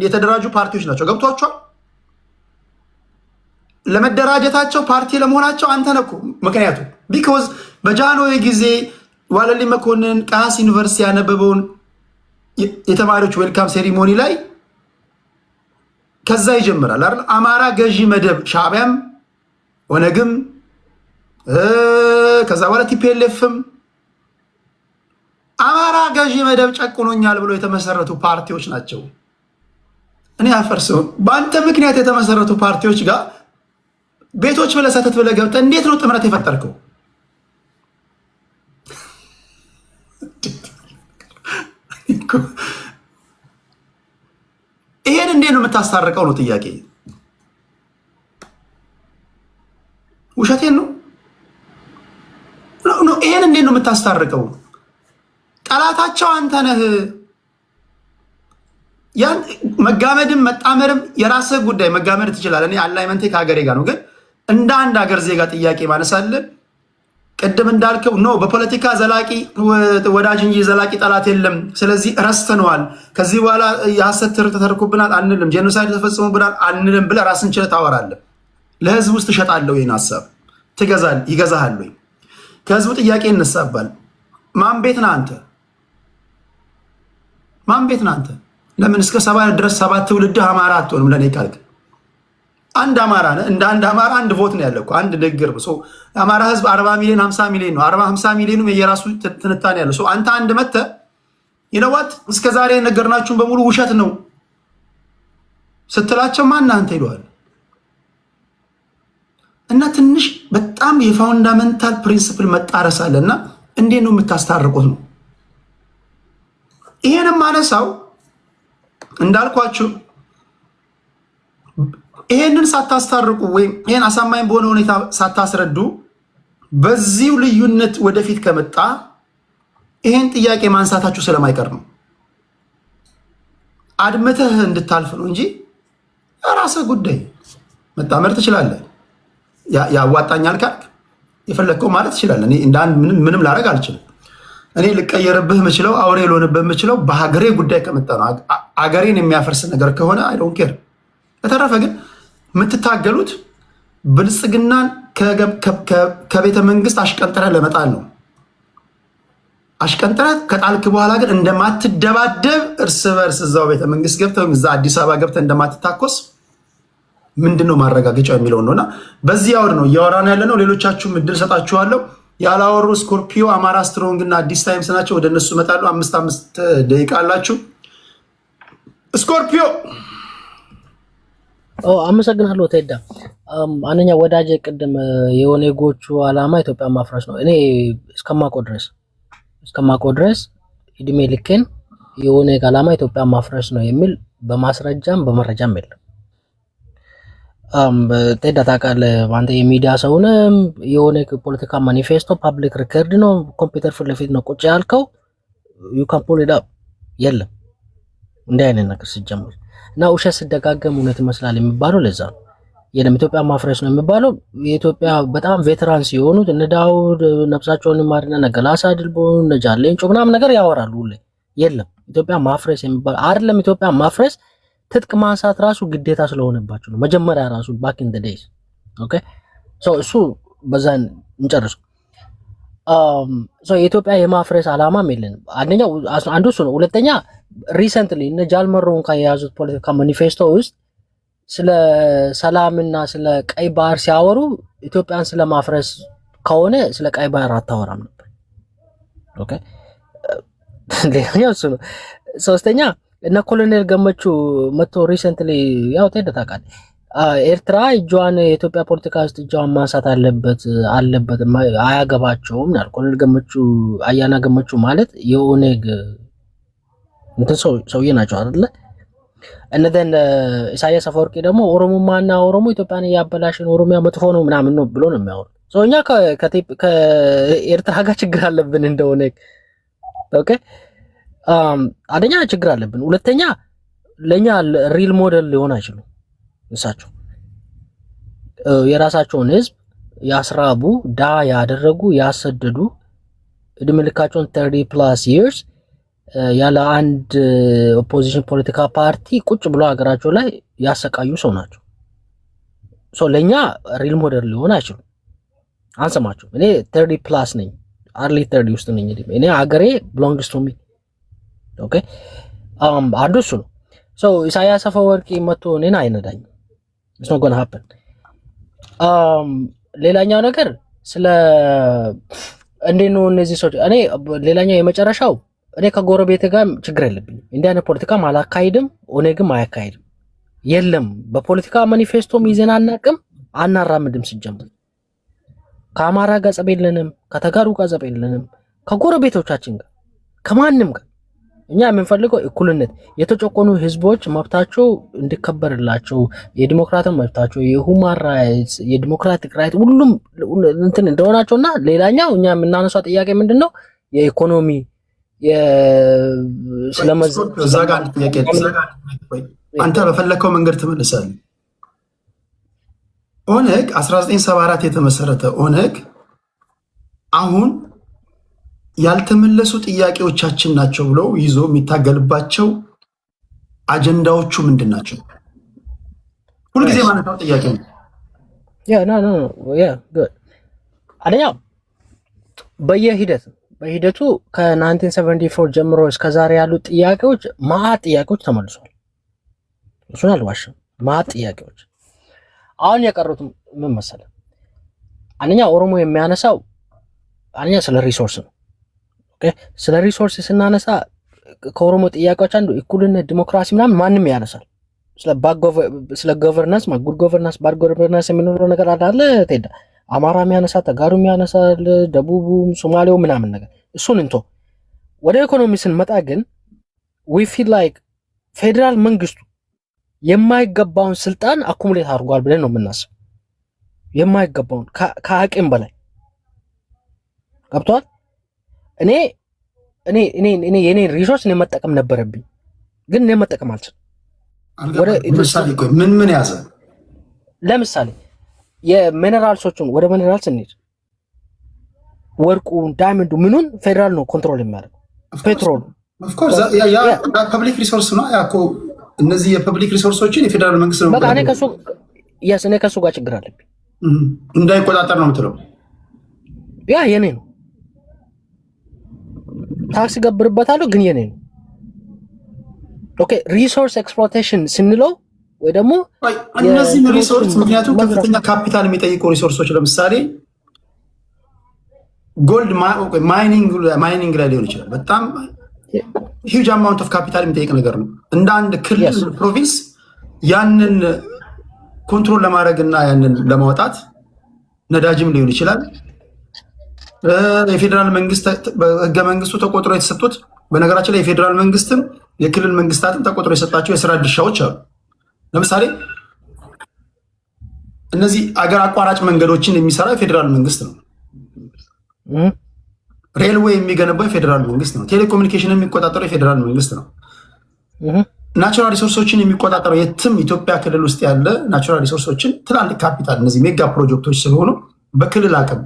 የተደራጁ ፓርቲዎች ናቸው። ገብቷቸዋል። ለመደራጀታቸው ፓርቲ ለመሆናቸው አንተ ነህ እኮ ምክንያቱ። ቢኮዝ በጃንሆይ ጊዜ ዋለልኝ መኮንን ቃስ ዩኒቨርሲቲ ያነበበውን የተማሪዎች ዌልካም ሴሪሞኒ ላይ ከዛ ይጀምራል አይደል? አማራ ገዢ መደብ ሻዕቢያም ኦነግም ከዛ በኋላ ቲፒኤልኤፍም አማራ ገዢ መደብ ጨቁኖኛል ብሎ የተመሰረቱ ፓርቲዎች ናቸው። እኔ አፈርሰው በአንተ ምክንያት የተመሰረቱ ፓርቲዎች ጋር ቤቶች ብለህ ሰተት ብለህ ገብተህ እንዴት ነው ጥምረት የፈጠርከው? ይሄን እንዴት ነው የምታስታርቀው ነው ጥያቄ። ውሸቴን ነው። ይሄን እንዴት ነው የምታስታርቀው? ጠላታቸው አንተ ነህ። ያን መጋመድም መጣመርም የራስህ ጉዳይ፣ መጋመድ ትችላለህ። እኔ አላይመንቴ ከሀገሬ ጋር ነው። ግን እንደ አንድ ሀገር ዜጋ ጥያቄ ማነሳለን። ቅድም እንዳልከው ነው በፖለቲካ ዘላቂ ወዳጅ እንጂ ዘላቂ ጠላት የለም። ስለዚህ ረስተነዋል። ከዚህ በኋላ የሐሰት ትርክ ተተርኩብናል አንልም፣ ጄኖሳይድ ተፈጽሞብናል አንልም ብለህ ራስን ችለህ ታወራለህ። ለህዝብ ውስጥ ትሸጣለህ ወይ ሀሳብ ይገዛሃል ወይ? ከህዝቡ ጥያቄ ይነሳባል። ማን ቤት ነህ አንተ? ማን ቤት ነህ አንተ? ለምን እስከ 7 ድረስ 7 ትውልድህ አማራ አትሆንም? ለኔ ካልክ አንድ አማራ ነህ። እንደ አንድ አማራ አንድ ቮት ነው ያለው፣ አንድ ንግግር ነው። የአማራ ህዝብ 40 ሚሊዮን 50 ሚሊዮን ነው። 40 50 ሚሊዮኑ የራሱ ትንታኔ ያለው። አንተ አንድ መተህ ይነዋት እስከ ዛሬ ነገርናችሁን በሙሉ ውሸት ነው ስትላቸው ማን አንተ ይለዋል። እና ትንሽ በጣም የፋውንዳመንታል ፕሪንሲፕል መጣረስ አለና እንዴት ነው የምታስታርቁት ነው። ይሄንም አነሳው እንዳልኳችሁ ይሄንን ሳታስታርቁ ወይም ይሄን አሳማኝ በሆነ ሁኔታ ሳታስረዱ በዚሁ ልዩነት ወደፊት ከመጣ ይሄን ጥያቄ ማንሳታችሁ ስለማይቀር ነው። አድምተህ እንድታልፍ ነው እንጂ የራስህ ጉዳይ። መጣመር ትችላለህ። ያዋጣኛል ካልክ የፈለግከው ማለት ትችላለህ። እኔ እንደ አንድ ምንም ላደርግ አልችልም። እኔ ልቀየርብህ የምችለው አውሬ ልሆንብህ የምችለው በሀገሬ ጉዳይ ከመጣ ነው። አገሬን የሚያፈርስ ነገር ከሆነ አይ ዶንት ኬር። በተረፈ ግን የምትታገሉት ብልጽግናን ከቤተ መንግስት አሽቀንጥረህ ለመጣል ነው። አሽቀንጥረህ ከጣልክ በኋላ ግን እንደማትደባደብ እርስ በርስ እዛው ቤተ መንግስት ገብተህ እዛ አዲስ አበባ ገብተህ እንደማትታኮስ ምንድነው ማረጋገጫው የሚለው ነውና በዚህ አውድ ነው እያወራን ያለ ነው። ሌሎቻችሁም እድል ሰጣችኋለሁ። ያላወሩ ስኮርፒዮ፣ አማራ ስትሮንግ እና አዲስ ታይምስ ናቸው። ወደ እነሱ እመጣለሁ። 5 ደቂቃ አላችሁ። ስኮርፒዮ አመሰግናለሁ ቴዳ። አንደኛ ወዳጅ ቅድም የኦኔጎቹ አላማ ኢትዮጵያ ማፍረስ ነው። እኔ እስከማውቀው ድረስ እድሜ ልኬን የኦኔግ አላማ ኢትዮጵያ ማፍረስ ነው የሚል በማስረጃም በመረጃም የለም። ቴዳ ታውቃለህ፣ አንተ የሚዲያ ሰው ነህ። የኦኔግ ፖለቲካ ማኒፌስቶ ፓብሊክ ሪከርድ ነው፣ ኮምፒውተር ፊት ለፊት ነው ቁጭ ያልከው። ዩ ካን ፑል ኢት አፕ። የለም እንዲህ አይነት ነገር ሲጀምር እና ውሸት ሲደጋገም እውነት ይመስላል የሚባለው ለዛ ነው። የለም ኢትዮጵያ ማፍረስ ነው የሚባለው። የኢትዮጵያ በጣም ቬተራንስ የሆኑት እነ ዳውድ ነፍሳቸውን ይማርና እነ ገላሳ ድልቦ እነ ጃሌንጮ ምናምን ነገር ያወራሉ ሁሌ። የለም ኢትዮጵያ ማፍረስ የሚባለው አይደለም። ኢትዮጵያ ማፍረስ ትጥቅ ማንሳት ራሱ ግዴታ ስለሆነባቸው ነው መጀመሪያ ራሱ ባክ ኢን ዘ ዴይስ። ኦኬ ሶ እሱ በዛን እንጨርሱ። የኢትዮጵያ የማፍረስ አላማም የለንም። አንዱ እሱ ነው። ሁለተኛ ሪሰንትሊ እነ ጃልመሮ እንኳን የያዙት ፖለቲካ ማኒፌስቶ ውስጥ ስለ ሰላምና ስለ ቀይ ባህር ሲያወሩ ኢትዮጵያን ስለ ማፍረስ ከሆነ ስለ ቀይ ባህር አታወራም ነበር። ኦኬ ሌላኛው እሱ ነው። ሶስተኛ እነ ኮሎኔል ገመቹ መቶ ሪሰንትሊ ያው ተደታቃል ኤርትራ እጇን የኢትዮጵያ ፖለቲካ ውስጥ እጇን ማንሳት አለበት አያገባቸውም ናል። ኮሎኔል ገመቹ አያና ገመቹ ማለት የኦኔግ እንትን ሰውዬ ናቸው አይደለ? እነደን ኢሳያስ አፈወርቂ ደግሞ ኦሮሞማና ኦሮሞ ኢትዮጵያን ያበላሽን ኦሮሚያ መጥፎ ነው ምናምን ነው ብሎ ነው የሚያወሩ። እኛ ከኤርትራ ጋር ችግር አለብን እንደ ኦኔግ። ኦኬ አንደኛ ችግር አለብን፣ ሁለተኛ ለኛ ሪል ሞዴል ሊሆን አይችሉም። እሳቸው የራሳቸውን ህዝብ ያስራቡ፣ ዳ ያደረጉ፣ ያሰደዱ እድሜ ልካቸውን 30+ years ያለ አንድ ኦፖዚሽን ፖለቲካ ፓርቲ ቁጭ ብሎ ሀገራቸው ላይ ያሰቃዩ ሰው ናቸው። ለኛ ሪል ሞዴል ሊሆን አይችሉም። አንሰማቸው። እኔ 30+ ነኝ፣ አርሊ 30 ውስጥ ነኝ። እኔ ሀገሬ belongs to me። ኦኬ አንዱ እሱ ነው። ኢሳያስ አፈወርቂ መጥቶ እኔን አይነዳኝም። it's not gonna happen። ሌላኛው ነገር ስለ እንዴት ነው እነዚህ ሰዎች እኔ ሌላኛው የመጨረሻው እኔ ከጎረቤት ጋር ችግር የለብኝም። እንዲህ አይነት ፖለቲካም አላካሂድም፣ ኦኔግም አያካሂድም። የለም በፖለቲካ ማኒፌስቶም ይዘን አናቅም፣ አናራምድም ሲጀምር ከአማራ ጋር ጸብ የለንም ከተጋሩ ጋር ጸብ የለንም ከጎረቤቶቻችን ጋር ከማንም ጋር እኛ የምንፈልገው እኩልነት የተጨቆኑ ህዝቦች መብታቸው እንዲከበርላቸው የዲሞክራቲክ መብታቸው የሁማን ራይትስ የዲሞክራቲክ ራይት ሁሉም እንትን እንደሆናቸውና ሌላኛው እኛ የምናነሳው ጥያቄ ምንድነው የኢኮኖሚ አንተ በፈለከው መንገድ ትመልሳለህ ኦነግ 1974 የተመሰረተ ኦነግ አሁን ያልተመለሱ ጥያቄዎቻችን ናቸው ብሎ ይዞ የሚታገልባቸው አጀንዳዎቹ ምንድናቸው ሁሉ ጊዜ ማለት ነው ጥያቄ ነው good አንደኛው በሂደቱ ከ1974 ጀምሮ እስከ ዛሬ ያሉ ጥያቄዎች ማአት ጥያቄዎች ተመልሷል እሱን አልዋሽም ማአት ጥያቄዎች አሁን የቀሩት ምን መሰለ አንደኛ ኦሮሞ የሚያነሳው አንደኛ ስለ ሪሶርስ ነው ኦኬ ስለ ሪሶርስ ስናነሳ ከኦሮሞ ጥያቄዎች አንዱ እኩልነት ዲሞክራሲ ምናምን ማንም ያነሳል ስለ ገቨርናንስ ጉድ ገቨርናንስ ባድ ገቨርናንስ የሚኖረው ነገር አለ ተዳ አማራ የሚያነሳ ተጋሩ የሚያነሳል ደቡቡም ሶማሌው ምናምን ነገር እሱን እንቶ ወደ ኢኮኖሚ ስንመጣ ግን we feel like ፌደራል መንግስቱ የማይገባውን ስልጣን አኩሙሌት አድርጓል ብለን ነው የምናስበው የማይገባውን ከአቅም በላይ ገብቷል እኔ የኔ ሪሶርስ ነው መጠቀም ነበረብኝ ግን እኔ መጠቀም አልችልም ወደ ምን ያዘ ለምሳሌ የሚነራልሶቹን ወደ ሚነራልስ እንሂድ ወርቁ ዳይመንዱ ምኑን ፌደራል ነው ኮንትሮል የሚያደርገው ፔትሮል of course ያ ፐብሊክ ሪሶርስ ነው ያኮ እነዚህ የፐብሊክ ሪሶርሶችን የፌደራል መንግስት ነው በቃ እኔ ከሱ ጋር ችግር አለብኝ እንዳይቆጣጠር ነው የምትለው ያ የኔ ነው ታክስ ገብርበታለሁ ግን የኔ ነው ኦኬ ሪሶርስ ኤክስፕሎይቴሽን ስንለው ወይ ደግሞ እነዚህ ሪሶርስ ምክንያቱም ከፍተኛ ካፒታል የሚጠይቁ ሪሶርሶች ለምሳሌ ጎልድ ማይኒንግ ላይ ሊሆን ይችላል በጣም ሂውጅ አማውንት ኦፍ ካፒታል የሚጠይቅ ነገር ነው እንደ አንድ ክልል ፕሮቪንስ ያንን ኮንትሮል ለማድረግ እና ያንን ለማውጣት ነዳጅም ሊሆን ይችላል የፌደራል መንግስት በህገ መንግስቱ ተቆጥሮ የተሰጡት በነገራችን ላይ የፌደራል መንግስትም የክልል መንግስታትም ተቆጥሮ የሰጣቸው የስራ ድርሻዎች አሉ ለምሳሌ እነዚህ አገር አቋራጭ መንገዶችን የሚሰራው የፌደራል መንግስት ነው ሬልዌይ የሚገነባው የፌደራል መንግስት ነው ቴሌኮሙኒኬሽን የሚቆጣጠረው የፌደራል መንግስት ነው ናቹራል ሪሶርሶችን የሚቆጣጠረው የትም ኢትዮጵያ ክልል ውስጥ ያለ ናቹራል ሪሶርሶችን ትላልቅ ካፒታል እነዚህ ሜጋ ፕሮጀክቶች ስለሆኑ በክልል አቅም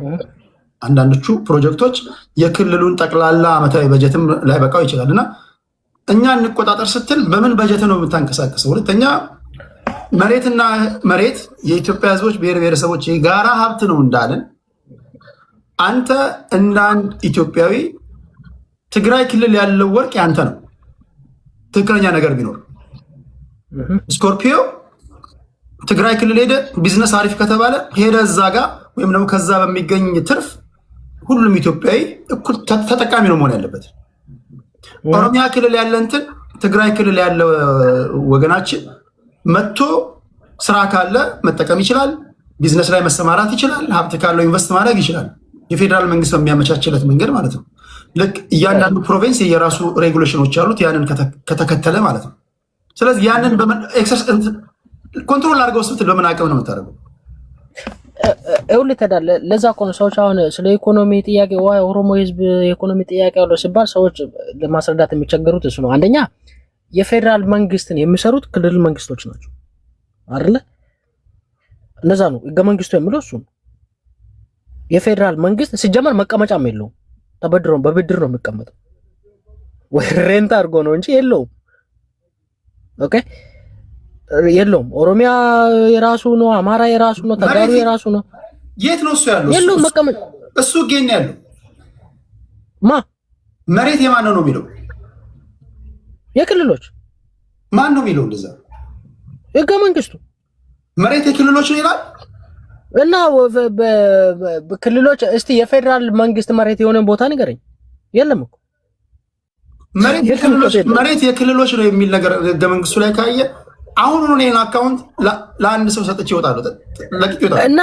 አንዳንዶቹ ፕሮጀክቶች የክልሉን ጠቅላላ ዓመታዊ በጀትም ላይ በቃው ይችላል እና እኛ እንቆጣጠር ስትል በምን በጀት ነው የምታንቀሳቀሰው ሁለተኛ መሬት የኢትዮጵያ ህዝቦች ብሔር ብሔረሰቦች የጋራ ሀብት ነው እንዳለን አንተ እንደ አንድ ኢትዮጵያዊ ትግራይ ክልል ያለው ወርቅ ያንተ ነው ትክክለኛ ነገር ቢኖር ስኮርፒዮ ትግራይ ክልል ሄደ ቢዝነስ አሪፍ ከተባለ ሄደ እዛ ጋር ወይም ደግሞ ከዛ በሚገኝ ትርፍ ሁሉም ኢትዮጵያዊ እኩል ተጠቃሚ ነው መሆን ያለበት ኦሮሚያ ክልል ያለ እንትን ትግራይ ክልል ያለ ወገናችን መጥቶ ስራ ካለ መጠቀም ይችላል ቢዝነስ ላይ መሰማራት ይችላል ሀብት ካለው ኢንቨስት ማድረግ ይችላል የፌደራል መንግስት በሚያመቻችለት መንገድ ማለት ነው ልክ እያንዳንዱ ፕሮቪንስ የራሱ ሬጉሌሽኖች አሉት ያንን ከተከተለ ማለት ነው ስለዚህ ያንን ኮንትሮል አድርገው ስትል በምን አቅም ነው የምታደርገው ተዳለ ለዛ ኮን ሰዎች አሁን ስለ ኢኮኖሚ ጥያቄ ወይ ኦሮሞ ህዝብ የኢኮኖሚ ጥያቄ ያለው ሲባል ሰዎች ለማስረዳት የሚቸገሩት እሱ ነው አንደኛ የፌደራል መንግስትን የሚሰሩት ክልል መንግስቶች ናቸው አይደለ እነዛ ነው ህገ መንግስቱ የሚለው እሱ ነው የፌደራል መንግስት ሲጀመር መቀመጫም የለውም ተበድሮ በብድር ነው የሚቀመጠው ወይ ሬንት አድርጎ ነው እንጂ የለውም ኦኬ የለውም ኦሮሚያ የራሱ ነው አማራ የራሱ ነው ተጋሩ የራሱ ነው የት ነው እሱ ያለው የለውም መቀመጥ እሱ ገኝ ያለው መሬት የማን ነው የሚለው የክልሎች ማን ነው የሚለው እንደዛ ህገ መንግስቱ መሬት የክልሎች ነው ይላል እና በክልሎች እስቲ የፌደራል መንግስት መሬት የሆነ ቦታ ንገረኝ የለም እኮ መሬት የክልሎች ነው የሚል ነገር ህገ መንግስቱ ላይ ካየ አሁን እኔን አካውንት ለአንድ ሰው ሰጥቼ ይወጣሉ እና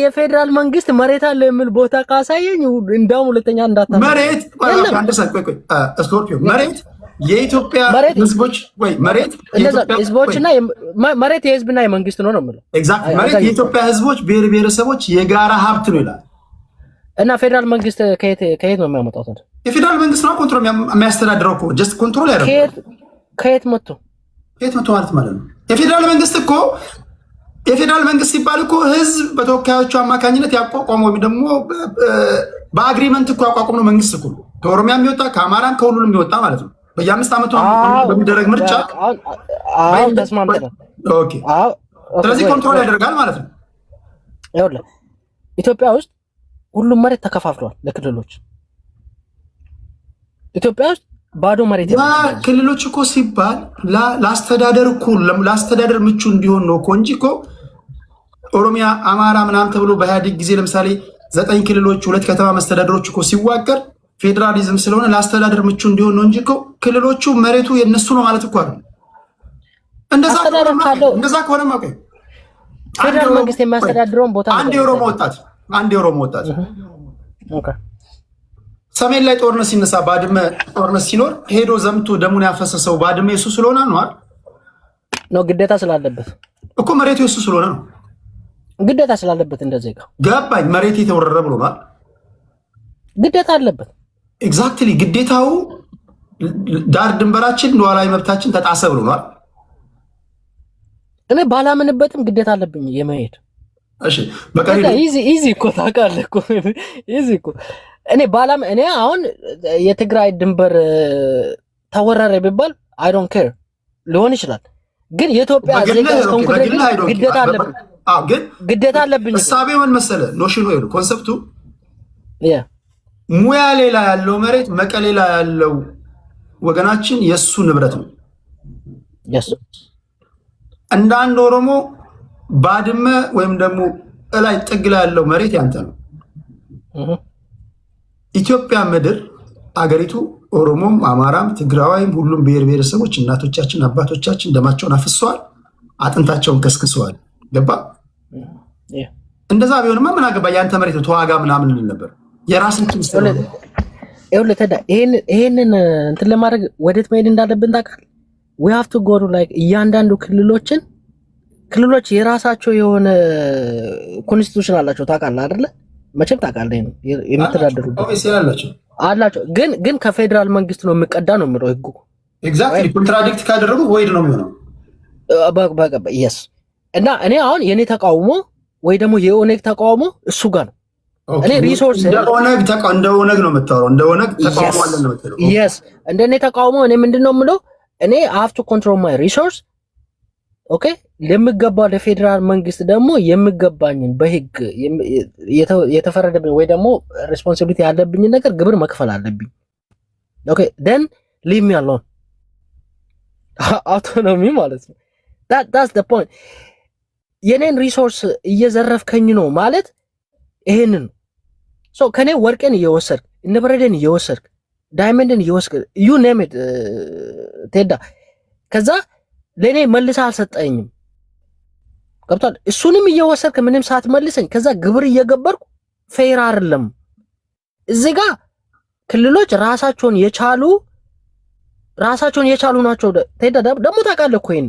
የፌደራል መንግስት መሬት አለ የሚል ቦታ ካሳየኝ እንደውም ሁለተኛ እንዳታ መሬት ስኮርፒዮ መሬት የኢትዮጵያ ህዝቦች ወይ መሬት ህዝቦችና መሬት የህዝብና የመንግስት ነው የምለው። ኤግዛክትሊ መሬት የኢትዮጵያ ህዝቦች ብሔረሰቦች የጋራ ሀብት ነው ይላል። እና ፌደራል መንግስት ከየት ነው የሚያመጣው ታዲያ? የፌደራል መንግስት ነው ኮንትሮል የሚያስተዳድረው እኮ ጀስት ኮንትሮል ያደርጋል። ከየት መጥቶ ማለት ነው? የፌደራል መንግስት ሲባል እኮ ህዝብ በተወካዮቹ አማካኝነት ያቋቋመው ወይም ደግሞ በአግሪመንት እኮ ያቋቋመው መንግስት እኮ ከኦሮሚያ የሚወጣ ከአማራም ከሁሉንም የሚወጣ ማለት ነው። በየ5 ዓመቱ በሚደረግ ምርጫ ተስማምተናል። ኦኬ፣ ስለዚህ ኮንትሮል ያደርጋል ማለት ነው። ይኸውልህ ኢትዮጵያ ውስጥ ሁሉም መሬት ተከፋፍሏል ለክልሎች። ኢትዮጵያ ውስጥ ባዶ መሬት ክልሎች እኮ ሲባል ለአስተዳደር ምቹ እንዲሆን ነው እኮ እንጂ እኮ ኦሮሚያ፣ አማራ ምናምን ተብሎ በኢህአዴግ ጊዜ ለምሳሌ 9 ክልሎች 2 ከተማ መስተዳደሮች እኮ ሲዋቀር ፌዴራሊዝም ስለሆነ ለአስተዳደር ምቹ እንዲሆን ነው እንጂ እኮ ክልሎቹ መሬቱ የነሱ ነው ማለት እኮ አይደል? እንደዛ ከሆነማ ቆይ ፌደራል መንግስት የሚያስተዳድረውን ቦታ አንድ የኦሮሞ ወጣት ሰሜን ላይ ጦርነት ሲነሳ ባድመ ጦርነት ሲኖር ሄዶ ዘምቶ ደሙን ያፈሰሰው ባድመ የሱ ስለሆነ ነው ግዴታ ስላለበት እኮ መሬቱ የሱ ስለሆነ ነው ግዴታ ስላለበት እንደዚህ ገባኝ። መሬት የተወረረ ብሎናል፣ ግዴታ አለበት። ኤግዛክትሊ ግዴታው ዳር ድንበራችን ሉዓላዊ መብታችን ተጣሰ ብሎናል። እኔ ባላምንበትም ግዴታ አለብኝ የመሄድ። እሺ በቃ ኢዚ እኮ ታውቃለህ እኮ ኢዚ እኮ እኔ አሁን የትግራይ ድንበር ተወረረ ቢባል አይ ዶንት ኬር ሊሆን ይችላል፣ ግን የኢትዮጵያ ዜጋ ግዴታ አለብኝ። ግን ግዴታ አለብኝ። እሳቤው ምን መሰለህ? ኖሽኑ ይሉ ኮንሰፕቱ ሙያ ሌላ ያለው መሬት መቀሌ ላይ ያለው ወገናችን የሱ ንብረት ነው። እንደ አንድ ኦሮሞ ባድመ ወይም ደግሞ እላይ ጥግ ላይ ያለው መሬት ያንተ ነው። ኢትዮጵያ ምድር አገሪቱ ኦሮሞም፣ አማራም፣ ትግራዋይም ሁሉም ብሔረሰቦች እናቶቻችን አባቶቻችን ደማቸውን አፍሰዋል፣ አጥንታቸውን ከስክሰዋል። ገባ? እንደዛ ቢሆንማ ምን አገባ ያንተ መሬት ተዋጋ ምናምን እንል ነበር። የራሳችን ስለሆነ ይኸውልህ ተዳ ይሄንን እንትን ለማድረግ ወዴት መሄድ እንዳለብን ታውቃለህ? we have to go to like እያንዳንዱ ክልሎች የራሳቸው የሆነ ኮንስቲቱሽን አላቸው። ታውቃለህ አይደለ? መቼም ታውቃለህ ነው የምትዳደሩበት አላቸው። ግን ከፌደራል መንግስት ነው የሚቀዳ ነው የሚለው ህጉ። ኤግዛክትሊ ኮንትራዲክት ካደረጉ ወይድ ነው የሚሆነው። yes እና እኔ አሁን የኔ ተቃውሞ ወይ ደግሞ የኦነግ ተቃውሞ እሱ ጋር ነው። እኔ ሪሶርስ እንደ ኦነግ ነው የምታወራው። እንደ ኦነግ ተቃውሞ አለ ነው የምትለው። yes እንደኔ ተቃውሞ እኔ ምንድነው የምለው እኔ I have to control my resource ኦኬ። ለምገባው ለፌደራል መንግስት ደግሞ የምገባኝን በህግ የተፈረደብኝ ወይ ደግሞ ሬስፖንሲቢሊቲ ያለብኝ ነገር ግብር መክፈል አለብኝ። ኦኬ then leave me alone አውቶኖሚ ማለት ነው። that's the point። የኔን ሪሶርስ እየዘረፍከኝ ነው ማለት ይሄንን ሶ ከኔ ወርቄን እየወሰድክ እንብረደን እየወሰድክ ዳይመንድን እየወሰድክ you name it ቴዳ ከዛ ለኔ መልሰህ አልሰጠኝም። ገብቷል? እሱንም እየወሰድክ ምንም ሳትመልሰኝ ከዛ ግብር እየገበርኩ ፌር አይደለም። እዚህ ጋር ክልሎች ራሳቸውን የቻሉ ናቸው። ቴዳ ደግሞ ታውቃለህ እኮ ይሄን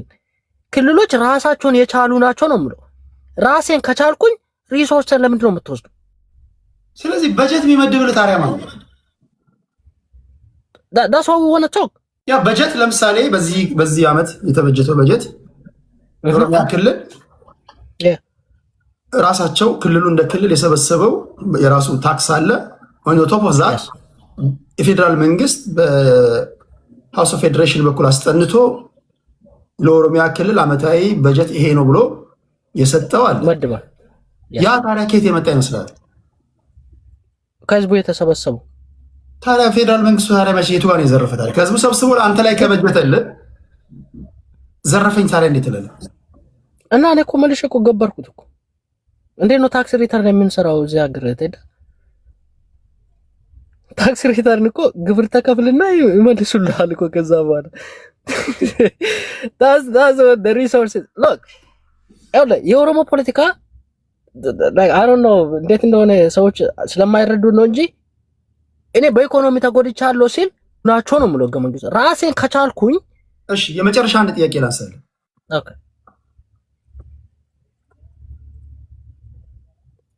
ክልሎች ራሳቸውን የቻሉ ናቸው ነው የምለው። ራሴን ከቻልኩኝ ሪሶርስን ለምንድን ነው የምትወስዱ? ስለዚህ በጀት የሚመድብልህ ታዲያ ማለት ነው። that's what we want to talk። ያ በጀት ለምሳሌ በዚህ ዓመት የተበጀተው በጀት ኦሮሚያ ክልል ራሳቸው ክልሉ እንደ ክልል የሰበሰበው የራሱ ታክስ አለ። on top of that የፌደራል መንግስት በሃውስ ኦፍ ፌዴሬሽን በኩል አስጠንቶ ለኦሮሚያ ክልል ዓመታዊ በጀት ይሄ ነው ብሎ የሰጠው አለ። ያ ታዲያ ከየት የመጣ ይመስላል? ከህዝቡ የተሰበሰበው። ታዲያ ፌደራል መንግስቱ ታዲያ መቼ የቱ ጋር የዘረፈ ታዲያ? ከህዝቡ ሰብስቦ አንተ ላይ ከበጀተልህ ዘረፈኝ ታዲያ እንዴት ትላለህ? እና እኔ እኮ መልሼ እኮ ገበርኩት እኮ። እንዴት ነው ታክስ ሪተርን የምንሰራው እዚህ ሀገር? ታክስ ሪተርን እኮ ግብር ተከፍልና ይመልሱልሃል እኮ ከዛ በኋላ that's what the resources look የኦሮሞ ፖለቲካ like I don't know እንዴት እንደሆነ ሰዎች ስለማይረዱ ነው እንጂ እኔ በኢኮኖሚ ተጎድቻለሁ ሲል ናቸው ነው የምለው ገመንግስ ራሴን ከቻልኩኝ እሺ የመጨረሻ አንድ ጥያቄ ላንሳለ ኦኬ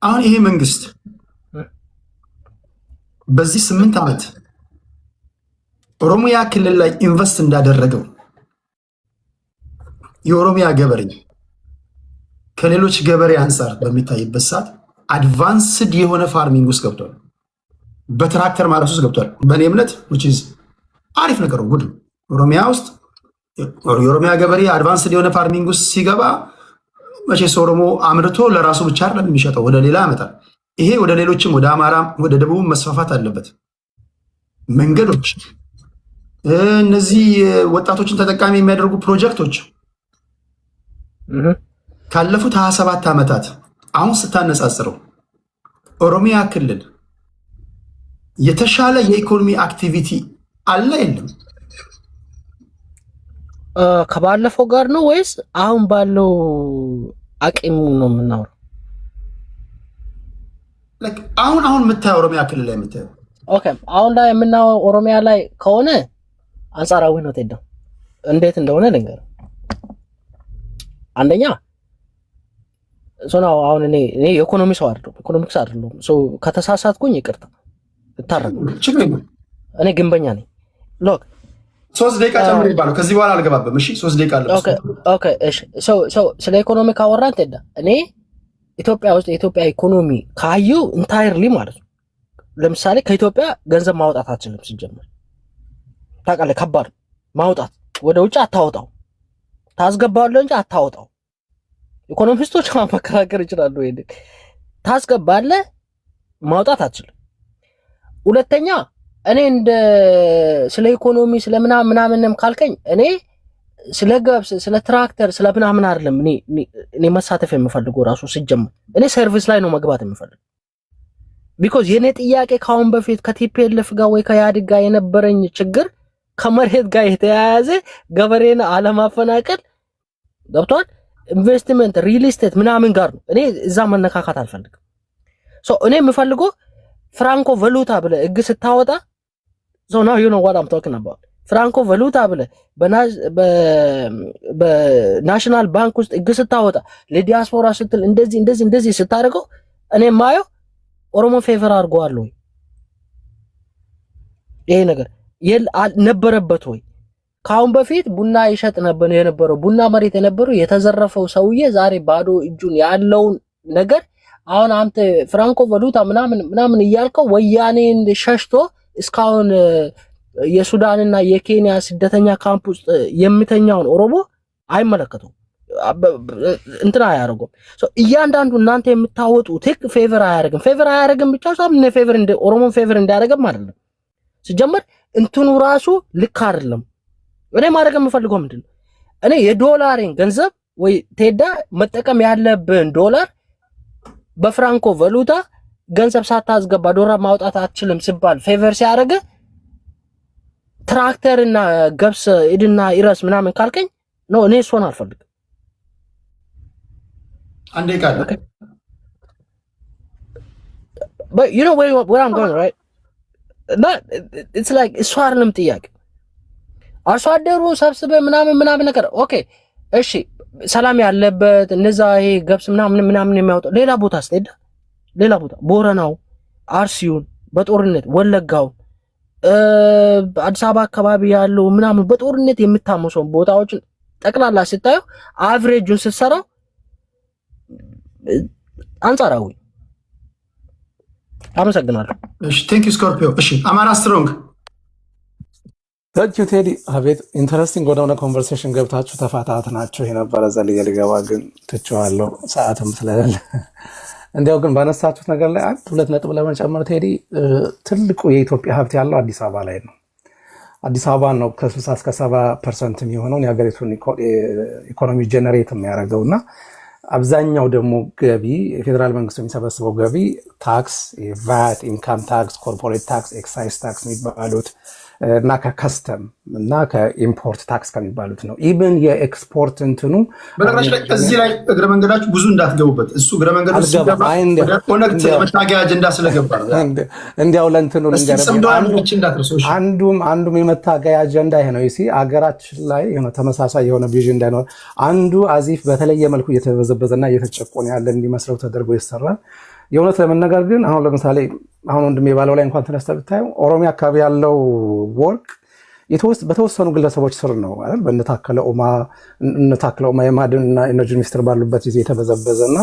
አሁን ይሄ መንግስት በዚህ 8 ዓመት ኦሮሚያ ክልል ላይ ኢንቨስት እንዳደረገው የኦሮሚያ ገበሬ ከሌሎች ገበሬ አንፃር በሚታይበት ሰዓት አድቫንስድ የሆነ ፋርሚንግ ውስጥ ገብቷል በትራክተር ማረስ ውስጥ ገብቷል በእኔ እምነት which is አሪፍ ነገር ነው ኦሮሚያ ውስጥ የኦሮሚያ ገበሬ አድቫንስድ የሆነ ፋርሚንግ ውስጥ ሲገባ መቼስ ኦሮሞ አምርቶ ለራሱ ብቻ አይደለም የሚሸጠው ወደ ሌላ ያመጣል ይሄ ወደ ሌሎችም ወደ አማራ ወደ ደቡብ መስፋፋት አለበት መንገዶች እነዚህ ወጣቶችን ተጠቃሚ የሚያደርጉ ፕሮጀክቶች ካለፉት 27 ዓመታት አሁን ስታነጻጽረው ኦሮሚያ ክልል የተሻለ የኢኮኖሚ አክቲቪቲ አለ የለም ከባለፈው ጋር ነው ወይስ አሁን ባለው አቅሙ ነው የምናወራው አሁን የምታየው ኦሮሚያ ክልል ላይ የምታየው ኦኬ አሁን ላይ የምናወራው ኦሮሚያ ላይ ከሆነ አንጻራዊ ነው ተደው እንዴት እንደሆነ ልንገር አንደኛ ሶናው አሁን እኔ ኢኮኖሚ ሰው አይደለም ኢኮኖሚክስ አይደለም ሶ ከተሳሳትኩኝ ይቅርታ እታረቁ እኔ ግንበኛ ነኝ ሎክ 3 ደቂቃ ጨምር ይባላል ከዚህ በኋላ አልገባበም እሺ 3 ደቂቃ አለ ኦኬ እሺ ሶ ስለ ኢኮኖሚ ካወራን ተዳ እኔ ኢትዮጵያ ውስጥ የኢትዮጵያ ኢኮኖሚ ካዩ ኢንታይርሊ ማለት ነው ለምሳሌ ከኢትዮጵያ ገንዘብ ማውጣት አትችልም ሲጀምር ታውቃለህ ከባድ ማውጣት ወደ ውጭ አታወጣው ታስገባለህ እንጂ አታወጣው ኢኮኖሚስቶች ማከራከር ይችላሉ ይሄን ታስገባለህ ማውጣት አትችልም ሁለተኛ እኔ እንደ ስለ ኢኮኖሚ ስለ ምናምንም ካልከኝ እኔ ስለ ገብስ ስለ ትራክተር ስለ ምናምን አይደለም እኔ መሳተፍ የምፈልገው ራሱ ሲጀምር እኔ ሰርቪስ ላይ ነው መግባት የምፈልገው because የኔ ጥያቄ ካሁን በፊት ከቲፒኤልኤፍ ጋር ወይ ከያድግ ጋር የነበረኝ ችግር ከመሬት ጋር የተያያዘ ገበሬን አለማፈናቀል ገብቷል ኢንቨስትመንት ሪል ስቴት ምናምን ጋር ነው እኔ እዛ መነካካት አልፈልግም so እኔ የምፈልገው ፍራንኮ ቫሉታ ብለ እግ ስታወጣ so now you know what I'm talking about ፍራንኮ ቫሉታ ብለ በናሽናል ባንክ ውስጥ እግ ስታወጣ ለዲያስፖራ ስትል እንደዚህ ስታደርገው እኔ ማየው ኦሮሞ ፌቨር አድርጓል ወይ ይሄ ነገር ነበረበት ወይ ካሁን በፊት ቡና ይሸጥ ነበር የነበረው ቡና መሬት የነበረው የተዘረፈው ሰውዬ ዛሬ ባዶ እጁን ያለው ነገር አሁን አንተ ፍራንኮ ቫሉታ ምናምን እያልከው ወያኔን ሸሽቶ እስካሁን የሱዳንና የኬንያ ስደተኛ ካምፕ ውስጥ የሚተኛውን ኦሮሞ አይመለከቱም እንትና አያረጉም ሶ እያንዳንዱ እናንተ የምታወጡ ቴክ ፌቨር አያረግም ብቻ ሳምን ፌቨር እንደ ኦሮሞ ፌቨር እንዳያረግም አይደለም ሲጀመር እንትኑ ራሱ ልክ አይደለም እኔ ማድረግ የምፈልገው ምንድነው እኔ የዶላርን ገንዘብ ወይ ቴዳ መጠቀም ያለብን ዶላር በፍራንኮ ቫሉታ ገንዘብ ሳታስገባ ዶላር ማውጣት አትችልም ሲባል ፌቨር ሲያረግ ትራክተርና ገብስ ኢድና ኢራስ ምናምን ካልከኝ ነው እኔ እሱን አልፈልግም አንዴ ቃል but you know where I'm going right but it's like እሱ አይደለም ጥያቄ አርሶ አደሩ ሰብስበ ምናምን ነገር ኦኬ እሺ ሰላም ያለበት እነዛ ይሄ ገብስ ምናምን የሚያወጣው ሌላ ቦታ ስትሄድ ሌላ ቦታ ቦረናው አርሲውን በጦርነት ወለጋው አዲስ አበባ አካባቢ ያለው ምናምን በጦርነት የምታመሰው ቦታዎችን ጠቅላላ ስታዩ አቨሬጁን ስትሰራው አንጻራዊ አመሰግናለሁ እሺ ቴንክ ዩ ስኮርፒዮ እሺ አማራ ስትሮንግ ታንክ ዩ ቴዲ አቤት ኢንተረስቲንግ ወደሆነ ኮንቨርሴሽን ገብታችሁ ተፋታትናችሁ የነበረ ዘልዬ ልገባ ግን ትቼዋለሁ ሰዓትም ስለሌለ እንዲያው ግን ባነሳችሁት ነገር ላይ አንድ ሁለት ነጥብ ለመጨመር ቴዲ ትልቁ የኢትዮጵያ ሀብት ያለው አዲስ አበባ ላይ ነው አዲስ አበባ ነው ከ60 እስከ 70% የሚሆነውን የሀገሪቱን ኢኮኖሚ ጀነሬት የሚያደርገውና አብዛኛው ደግሞ ገቢ የፌደራል መንግስቱ የሚሰበስበው ገቢ ታክስ ቫት፣ ኢንካም ታክስ፣ ኮርፖሬት ታክስ፣ ኤክሳይዝ ታክስ የሚባሉት እና ከከስተም እና ከኢምፖርት ታክስ ከሚባሉት ነው። ኢቭን የኤክስፖርት እንትኑ በነገራችን ላይ እዚህ ላይ እግረ መንገዳችሁ ብዙ እንዳትገቡበት። እሱ እግረ መንገዱ ኮኔክት መታገያ አጀንዳ ስለገባ ነው። እንዲያው ለእንትኑ አንዱም የመታገያ አጀንዳ ይሄ ነው። አገራችን ላይ ተመሳሳይ የሆነ ቪዥን እንዳይኖር አንዱ አዚፍ በተለየ መልኩ እየተበዘበዘና እየተጨቆነ ያለ እንዲመስለው ተደርጎ ይሰራል። የእውነት ለመነገር ግን አሁን ለምሳሌ አሁን ወንድሜ ባለው ላይ እንኳን ተነስተ ብታየው ኦሮሚያ አካባቢ ያለው ወርቅ በተወሰኑ ግለሰቦች ስር ነው አይደል? በእነታከለ ኡማ የማዕድንና ኢነርጂ ሚኒስትር ባሉበት ጊዜ የተበዘበዘና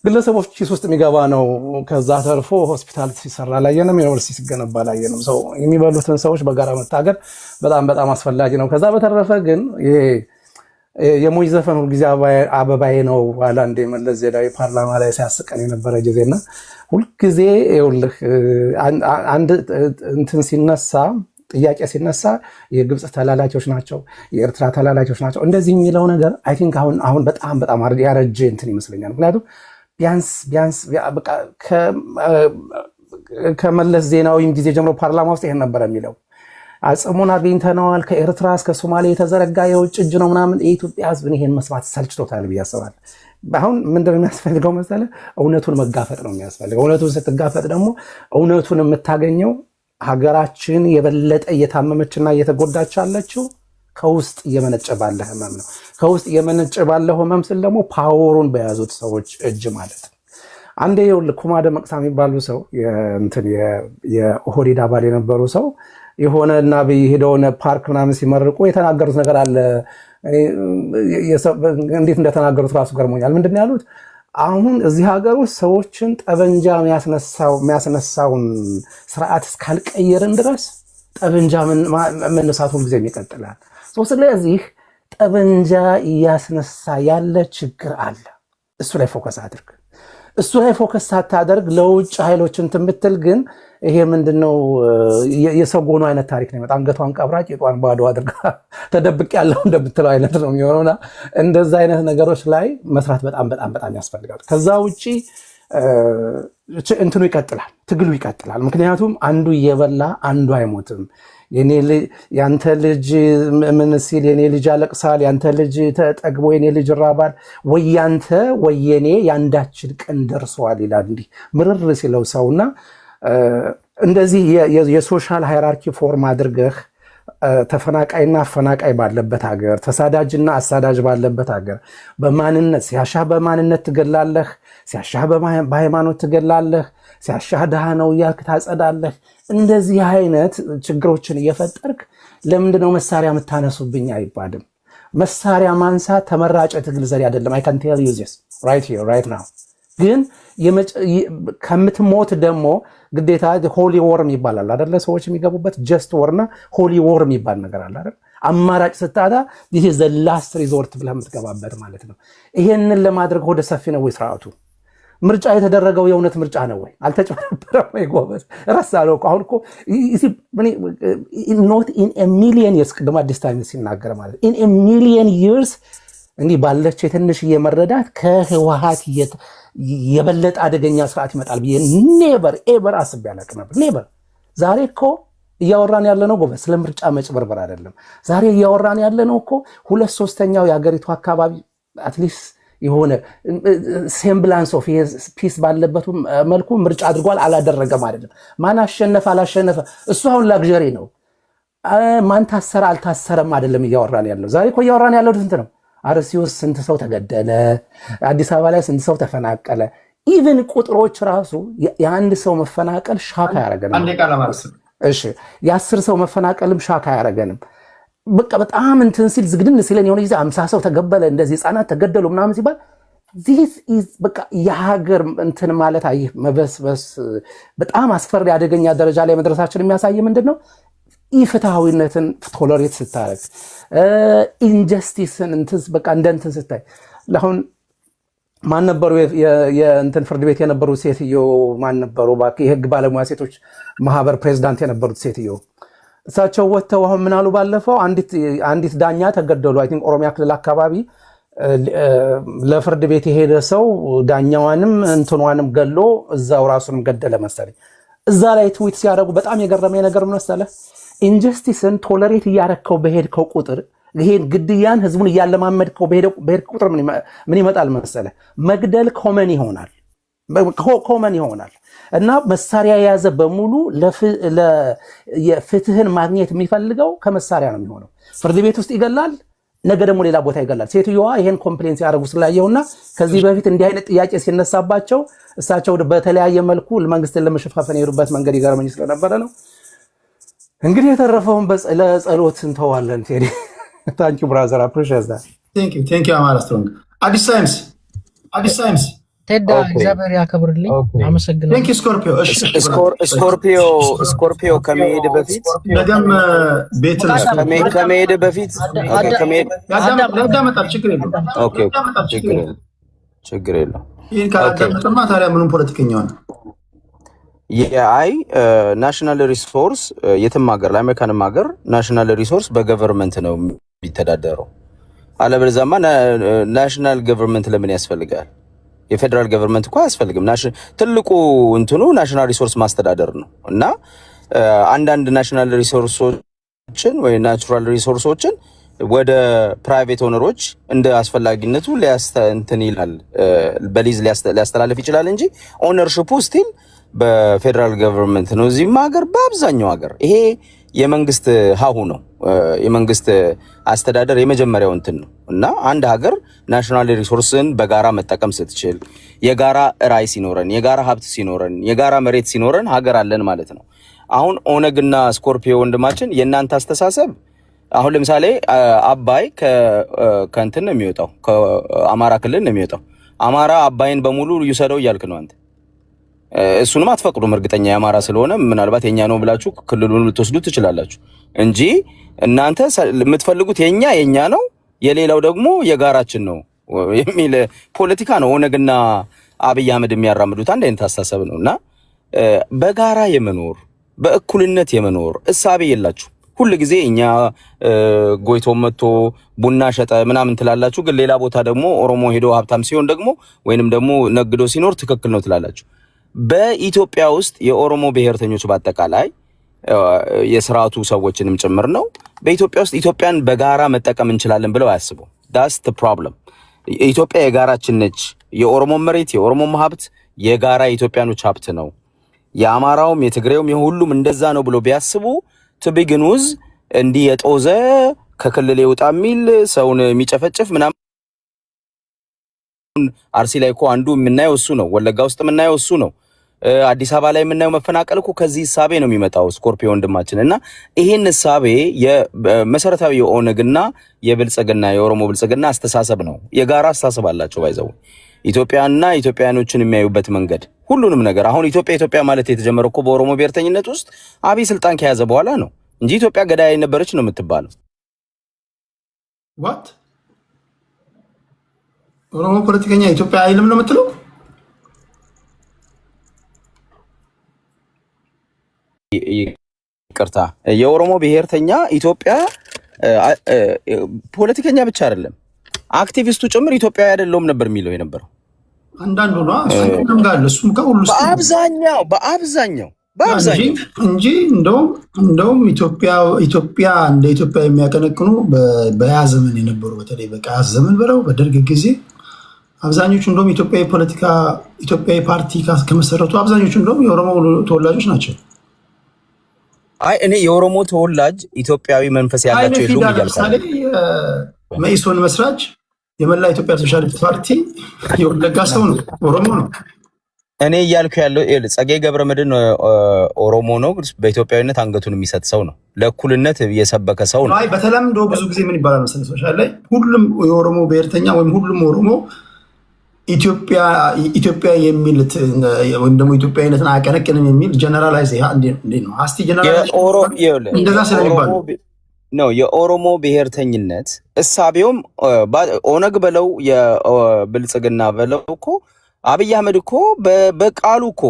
ግለሰቦች ኪስ ውስጥ የሚገባ ነው። ከዛ ተርፎ ሆስፒታል ሲሰራ ላየንም፣ ዩኒቨርሲቲ ሲገነባ ላየንም። ሰው የሚበሉትን ሰዎች በጋራ መታገል በጣም በጣም አስፈላጊ ነው። ከዛ በተረፈ ግን ይሄ የሞኝ ዘፈን ሁልጊዜ አበባዬ ነው ዋላ እንደ መለስ ዜናዊ ፓርላማ ላይ ሲያስቀን የነበረ ጊዜና ሁልጊዜ ይኸውልህ አንድ እንትን ሲነሳ ጥያቄ ሲነሳ የግብፅ ተላላኪዎች ናቸው፣ የኤርትራ ተላላኪዎች ናቸው እንደዚህ የሚለው ነገር አይ ቲንክ አሁን በጣም በጣም ያረጀ እንትን ይመስለኛል። ምክንያቱም ቢያንስ በቃ ከመለስ ዜናዊም ጊዜ ጀምሮ ፓርላማ ውስጥ ይሄን ነበር የሚለው አጽሙን አግኝተነዋል፣ ከኤርትራ እስከ ሶማሊያ የተዘረጋ የውጭ እጅ ነው ምናምን። የኢትዮጵያ ሕዝብን ይሄን መስማት ሰልችቶታል ብዬ አስባለሁ። አሁን ምንድን ነው የሚያስፈልገው መሰለህ? እውነቱን መጋፈጥ ነው የሚያስፈልገው። እውነቱን ስትጋፈጥ ደግሞ እውነቱን የምታገኘው ሀገራችን የበለጠ እየታመመችና እየተጎዳች ያለችው ከውስጥ እየመነጨ ባለ ህመም ነው። ከውስጥ እየመነጨ ባለው ህመም ስል ደግሞ ፓወሩን በያዙት ሰዎች እጅ ማለት ነው። አንዴ ይኸውልህ ኩማ ደመቅሳ የሚባሉ ሰው የኦህዴድ አባል የነበሩ ሰው የሆነ እና ሄደውን ፓርክ ምናምን ሲመርቁ የተናገሩት ነገር አለ። እንዴት እንደተናገሩት ራሱ ገርሞኛል። ምንድን ነው ያሉት? አሁን እዚህ ሀገር ውስጥ ሰዎችን ጠበንጃ የሚያስነሳውን ስርዓት እስካልቀየርን ድረስ ጠበንጃ መነሳቱ ጊዜም ይቀጥላል። ስለዚህ ጠበንጃ እያስነሳ ያለ ችግር አለ። እሱ ላይ ፎከስ አድርግ። እሱ ላይ ፎከስ ሳታደርግ ለውጭ ኃይሎችን ትምትል ግን ይሄ ምንድነው የሰው ጎኑ አይነት ታሪክ ነው። አንገቷን ቀብራ ቂጧን ባዶ አድርጋ ተደብቅ ያለው እንደምትለው አይነት ነው የሚሆነውና እንደዛ አይነት ነገሮች ላይ መስራት በጣም በጣም በጣም ያስፈልጋል። ከዛ ውጪ እንትኑ ይቀጥላል፣ ትግሉ ይቀጥላል። ምክንያቱም አንዱ እየበላ አንዱ አይሞትም። ያንተ ልጅ ምን ሲል የኔ ልጅ ያለቅሳል፣ ያንተ ልጅ ተጠግቦ የኔ ልጅ ራባል፣ ወይ ያንተ ወይ የኔ ያንዳችን ቀን ደርሰዋል ይላል። እንዲህ ምርር ሲለው ሰውና እንደዚህ የሶሻል ሃይራርኪ ፎርም አድርገህ ተፈናቃይና አፈናቃይ ባለበት ሀገር፣ ተሳዳጅና አሳዳጅ ባለበት ሀገር በማንነት ሲያሻህ በማንነት ትገላለህ፣ ሲያሻህ በሃይማኖት ትገላለህ፣ ሲያሻህ ድሃ ነው እያልክ ታጸዳለህ። እንደዚህ አይነት ችግሮችን እየፈጠርክ ለምንድነው መሳሪያ የምታነሱብኝ አይባልም። መሳሪያ ማንሳት ተመራጭ ትግል ዘዴ አይደለም። I can tell you this right here right now። ግን ከምትሞት ደግሞ ግዴታ ሆሊ ዎርም ይባላል አይደለ? ሰዎች የሚገቡበት ጀስት ወርና ሆሊ ዎርም ይባል ነገር አለ አይደል? አማራጭ ስታዳ this is the last resort ብለህ የምትገባበት ማለት ነው። ይሄንን ለማድረግ ወደ ሰፊ ነው ወይ ስርዓቱ? ምርጫ የተደረገው የእውነት ምርጫ ነው ወይ? አልተጨበረም ወይ? ጎበዝ ረሳለው። አሁን እኮ not in a million years ቅድም አዲስ ታይም ሲናገር ማለት in a million years እንዲህ ባለች የትንሽ እየመረዳት ከህወሓት የበለጠ አደገኛ ስርዓት ይመጣል ብዬ ኔቨር ኤቨር አስቤ አላውቅም ነበር። ኔቨር። ዛሬ እኮ እያወራን ያለነው ጎበዝ ስለ ምርጫ መጭበርበር አይደለም። ዛሬ እያወራን ያለነው እኮ 2/3 የሀገሪቱ አካባቢ አትሊስት የሆነ ሴምብላንስ ኦፍ ፒስ ባለበት መልኩ ምርጫ አድርጓል አላደረገም አይደለም። ማን አሸነፈ አላሸነፈ እሱ አሁን ላግዠሪ ነው። ማን ታሰረ አልታሰረም አይደለም እያወራን ያለው። ዛሬ እኮ እያወራን ያለው ስንት ነው? አርሲ ውስጥ ስንት ሰው ተገደለ? አዲስ አበባ ላይ ስንት ሰው ተፈናቀለ? ኢቭን ቁጥሮች ራሱ የአንድ ሰው መፈናቀል ሻካ ያረገንም። እሺ የ10 ሰው መፈናቀልም ሻካ ያረገንም። በቃ በጣም እንትን ሲል ዝግድን ሲለን የሆነ ጊዜ 50 ሰው ተገበለ፣ እንደዚህ ህፃናት ተገደሉ ምናምን ሲባል this is በቃ የሀገር እንትን ማለት አይ መበስበስ በጣም አስፈሪ አደገኛ ደረጃ ላይ መድረሳችን የሚያሳይ ምንድነው? ኢፍትሃዊነትን ቶለሬት ስታረግ ኢንጀስቲስን እንትን በቃ እንደንትን ስታይ ለአሁን ማን ነበሩ የእንትን ፍርድ ቤት የነበሩት ሴትዮ ማን ነበሩ? ባክ የህግ ባለሙያ ሴቶች ማህበር ፕሬዝዳንት የነበሩት ሴትዮ እሳቸው ወጥተው አሁን ምን አሉ? ባለፈው አንዲት ዳኛ ተገደሉ። አይ ቲንክ ኦሮሚያ ክልል አካባቢ ለፍርድ ቤት የሄደ ሰው ዳኛዋንም እንትኗንም ገሎ እዛው ራሱንም ገደለ መሰለኝ። እዛ ላይ ትዊት ሲያደርጉ በጣም የገረመኝ ነገር ምን መሰለህ? ኢንጀስቲስን ቶለሬት እያረከው በሄድከው ቁጥር ይሄን ግድያን ህዝቡን እያለማመድከው በሄድከው ቁጥር ምን ይመጣል መሰለህ? መግደል ኮመን ይሆናል እና መሳሪያ የያዘ በሙሉ የፍትህን ማግኘት የሚፈልገው ከመሳሪያ ነው የሚሆነው። ፍርድ ቤት ውስጥ ይገላል፣ ነገ ደግሞ ሌላ ቦታ ይገላል። ሴትዮዋ ይሄን ኮምፕሌንስ ያደርጉ ስላየውና ከዚህ በፊት እንዲህ አይነት ጥያቄ ሲነሳባቸው እሳቸው በተለያየ መልኩ መንግስትን ለመሸፋፈን የሄዱበት መንገድ ይገርመኝ ስለነበረ ነው። እንግዲህ የተረፈውን ለጸሎት እንተዋለን። ቴዲ ታንኪ ብራዘር አፕሪሺየት ዛት ቴንክ ዩ አማራ ስትሮንግ አዲስ ታይምስ ቴዳ እግዚአብሔር ያከብርልኝ። አመሰግናለሁ። ቴንክ ዩ ስኮርፒዮ። ስኮርፒዮ ከመሄድ በፊት ነገም ቤት ከመሄድ በፊት ያዳመጣል። ችግር የለውም። ኦኬ ችግር የለውም። ይሄን ካላዳመጠማ ታዲያ ምንም ፖለቲከኛ ሆነ? አይ ናሽናል ሪሶርስ የትም ሀገር ለአሜሪካንም ሀገር ናሽናል ሪሶርስ በገቨርንመንት ነው የሚተዳደረው። አለበለዚያማ ናሽናል ገቨርንመንት ለምን ያስፈልጋል? የፌደራል ገቨርንመንት እኮ አያስፈልግም። ትልቁ እንትኑ ናሽናል ሪሶርስ ማስተዳደር ነው እና አንዳንድ ናሽናል ሪሶርሶችን ወይ ናቹራል ሪሶርሶችን ወደ ፕራይቬት ኦነሮች እንደ አስፈላጊነቱ እንትን ይላል፣ በሊዝ ሊያስተላልፍ ይችላል እንጂ ኦነርሺፑ ስቲል በፌደራል ገቨርንመንት ነው። እዚህም ሀገር በአብዛኛው ሀገር ይሄ የመንግስት ሀሁ ነው። የመንግስት አስተዳደር የመጀመሪያው እንትን ነው እና አንድ ሀገር ናሽናል ሪሶርስን በጋራ መጠቀም ስትችል፣ የጋራ ራይ ሲኖረን፣ የጋራ ሀብት ሲኖረን፣ የጋራ መሬት ሲኖረን ሀገር አለን ማለት ነው። አሁን ኦነግና ስኮርፒዮ ወንድማችን የእናንተ አስተሳሰብ አሁን ለምሳሌ አባይ ከእንትን ነው የሚወጣው፣ ከአማራ ክልል ነው የሚወጣው። አማራ አባይን በሙሉ ይውሰደው እያልክ ነው አንተ። እሱንም አትፈቅዱም። እርግጠኛ የአማራ ስለሆነ ምናልባት የኛ ነው ብላችሁ ክልሉን ልትወስዱ ትችላላችሁ እንጂ እናንተ የምትፈልጉት የኛ ነው የሌላው ደግሞ የጋራችን ነው የሚል ፖለቲካ ነው ኦነግና አብይ አህመድ የሚያራምዱት። አንድ አይነት አስተሳሰብ ነውና በጋራ የመኖር በእኩልነት የመኖር እሳቤ የላችሁ። ሁሉ ጊዜ እኛ ጎይቶ መጥቶ ቡና ሸጠ ምናምን ትላላችሁ፣ ግን ሌላ ቦታ ደግሞ ኦሮሞ ሄዶ ሀብታም ሲሆን ደግሞ ወይንም ደግሞ ነግዶ ሲኖር ትክክል ነው ትላላችሁ። በኢትዮጵያ ውስጥ የኦሮሞ ብሔርተኞች በአጠቃላይ የስርዓቱ ሰዎችንም ጭምር ነው በኢትዮጵያ ውስጥ ኢትዮጵያን በጋራ መጠቀም እንችላለን ብለው አያስቡ። ዳስ ዘ ፕሮብለም። ኢትዮጵያ የጋራችን ነች። የኦሮሞ መሬት የኦሮሞ ሀብት የጋራ የኢትዮጵያኖች ሀብት ነው። የአማራውም የትግሬውም የሁሉም እንደዛ ነው ብሎ ቢያስቡ ትቢግኑዝ እንዲህ የጦዘ ከክልል የወጣ የሚል ሰውን የሚጨፈጭፍ ምናምን አርሲ ላይ እኮ አንዱ የምናየው እሱ ነው። ወለጋ ውስጥ የምናየው እሱ ነው። አዲስ አበባ ላይ የምናየው መፈናቀል እኮ ከዚህ ሐሳቤ ነው የሚመጣው ስኮርፒዮ ወንድማችን። እና ይሄን ሐሳቤ የመሰረታዊ የኦነግና የብልጽግና የኦሮሞ ብልጽግና አስተሳሰብ ነው። የጋራ አስተሳሰብ አላቸው። ባይዘው ኢትዮጵያና ኢትዮጵያኖችን የሚያዩበት መንገድ ሁሉንም ነገር አሁን ኢትዮጵያ ማለት የተጀመረው እኮ በኦሮሞ ብሔርተኝነት ውስጥ አብይ ስልጣን ከያዘ በኋላ ነው እንጂ ኢትዮጵያ ገዳይ ነበረች ነው የምትባለው። ዋት ኦሮሞ ፖለቲከኛ ኢትዮጵያ አይልም ነው የምትለው? ይቅርታ፣ የኦሮሞ ብሔርተኛ ኢትዮጵያ ፖለቲከኛ ብቻ አይደለም አክቲቪስቱ ጭምር ኢትዮጵያ አይደለም ነበር የሚለው የነበረው። አንዳንዱ ነው እሱም ጋር እሱም ከሁሉ በአብዛኛው እንጂ እንደውም ኢትዮጵያ እንደ ኢትዮጵያ የሚያቀነቅኑ በያ ዘመን የነበሩ በተለይ በቃ ዘመን ብለው በደርግ ጊዜ አብዛኞቹ እንደውም ኢትዮጵያዊ ፓርቲ ከመሰረቱ አብዛኞቹ እንደውም የኦሮሞ ተወላጆች ናቸው። አይ እኔ የኦሮሞ ተወላጅ ኢትዮጵያዊ መንፈስ ያላቸው ይሉ ይያልካል። መኢሶን መስራች የመላ ኢትዮጵያ ሶሻሊስት ፓርቲ የወለጋ ሰው ነው፣ ኦሮሞ ነው። እኔ እያልኩ ያለው ጸጋዬ ገብረመድህን ኦሮሞ ነው፣ በኢትዮጵያዊነት አንገቱን የሚሰጥ ሰው ነው፣ ለእኩልነት የሰበከ ሰው ነው። አይ በተለምዶ ብዙ ጊዜ ምን ይባላል መሰለህ ሶሻል ላይ ሁሉም የኦሮሞ ብሔርተኛ ወይም ሁሉም ኦሮሞ ኢትዮጵያ የሚል ወይም ደግሞ ኢትዮጵያዊነትን አያቀነቅንም የሚል ጀነራላይዝ ነው። አስቲ ጀነራላይዝ እንደዛ ስለሚባል ነው የኦሮሞ ብሔርተኝነት እሳቤውም ኦነግ በለው የብልጽግና በለው እኮ አብይ አህመድ እኮ በቃሉ እኮ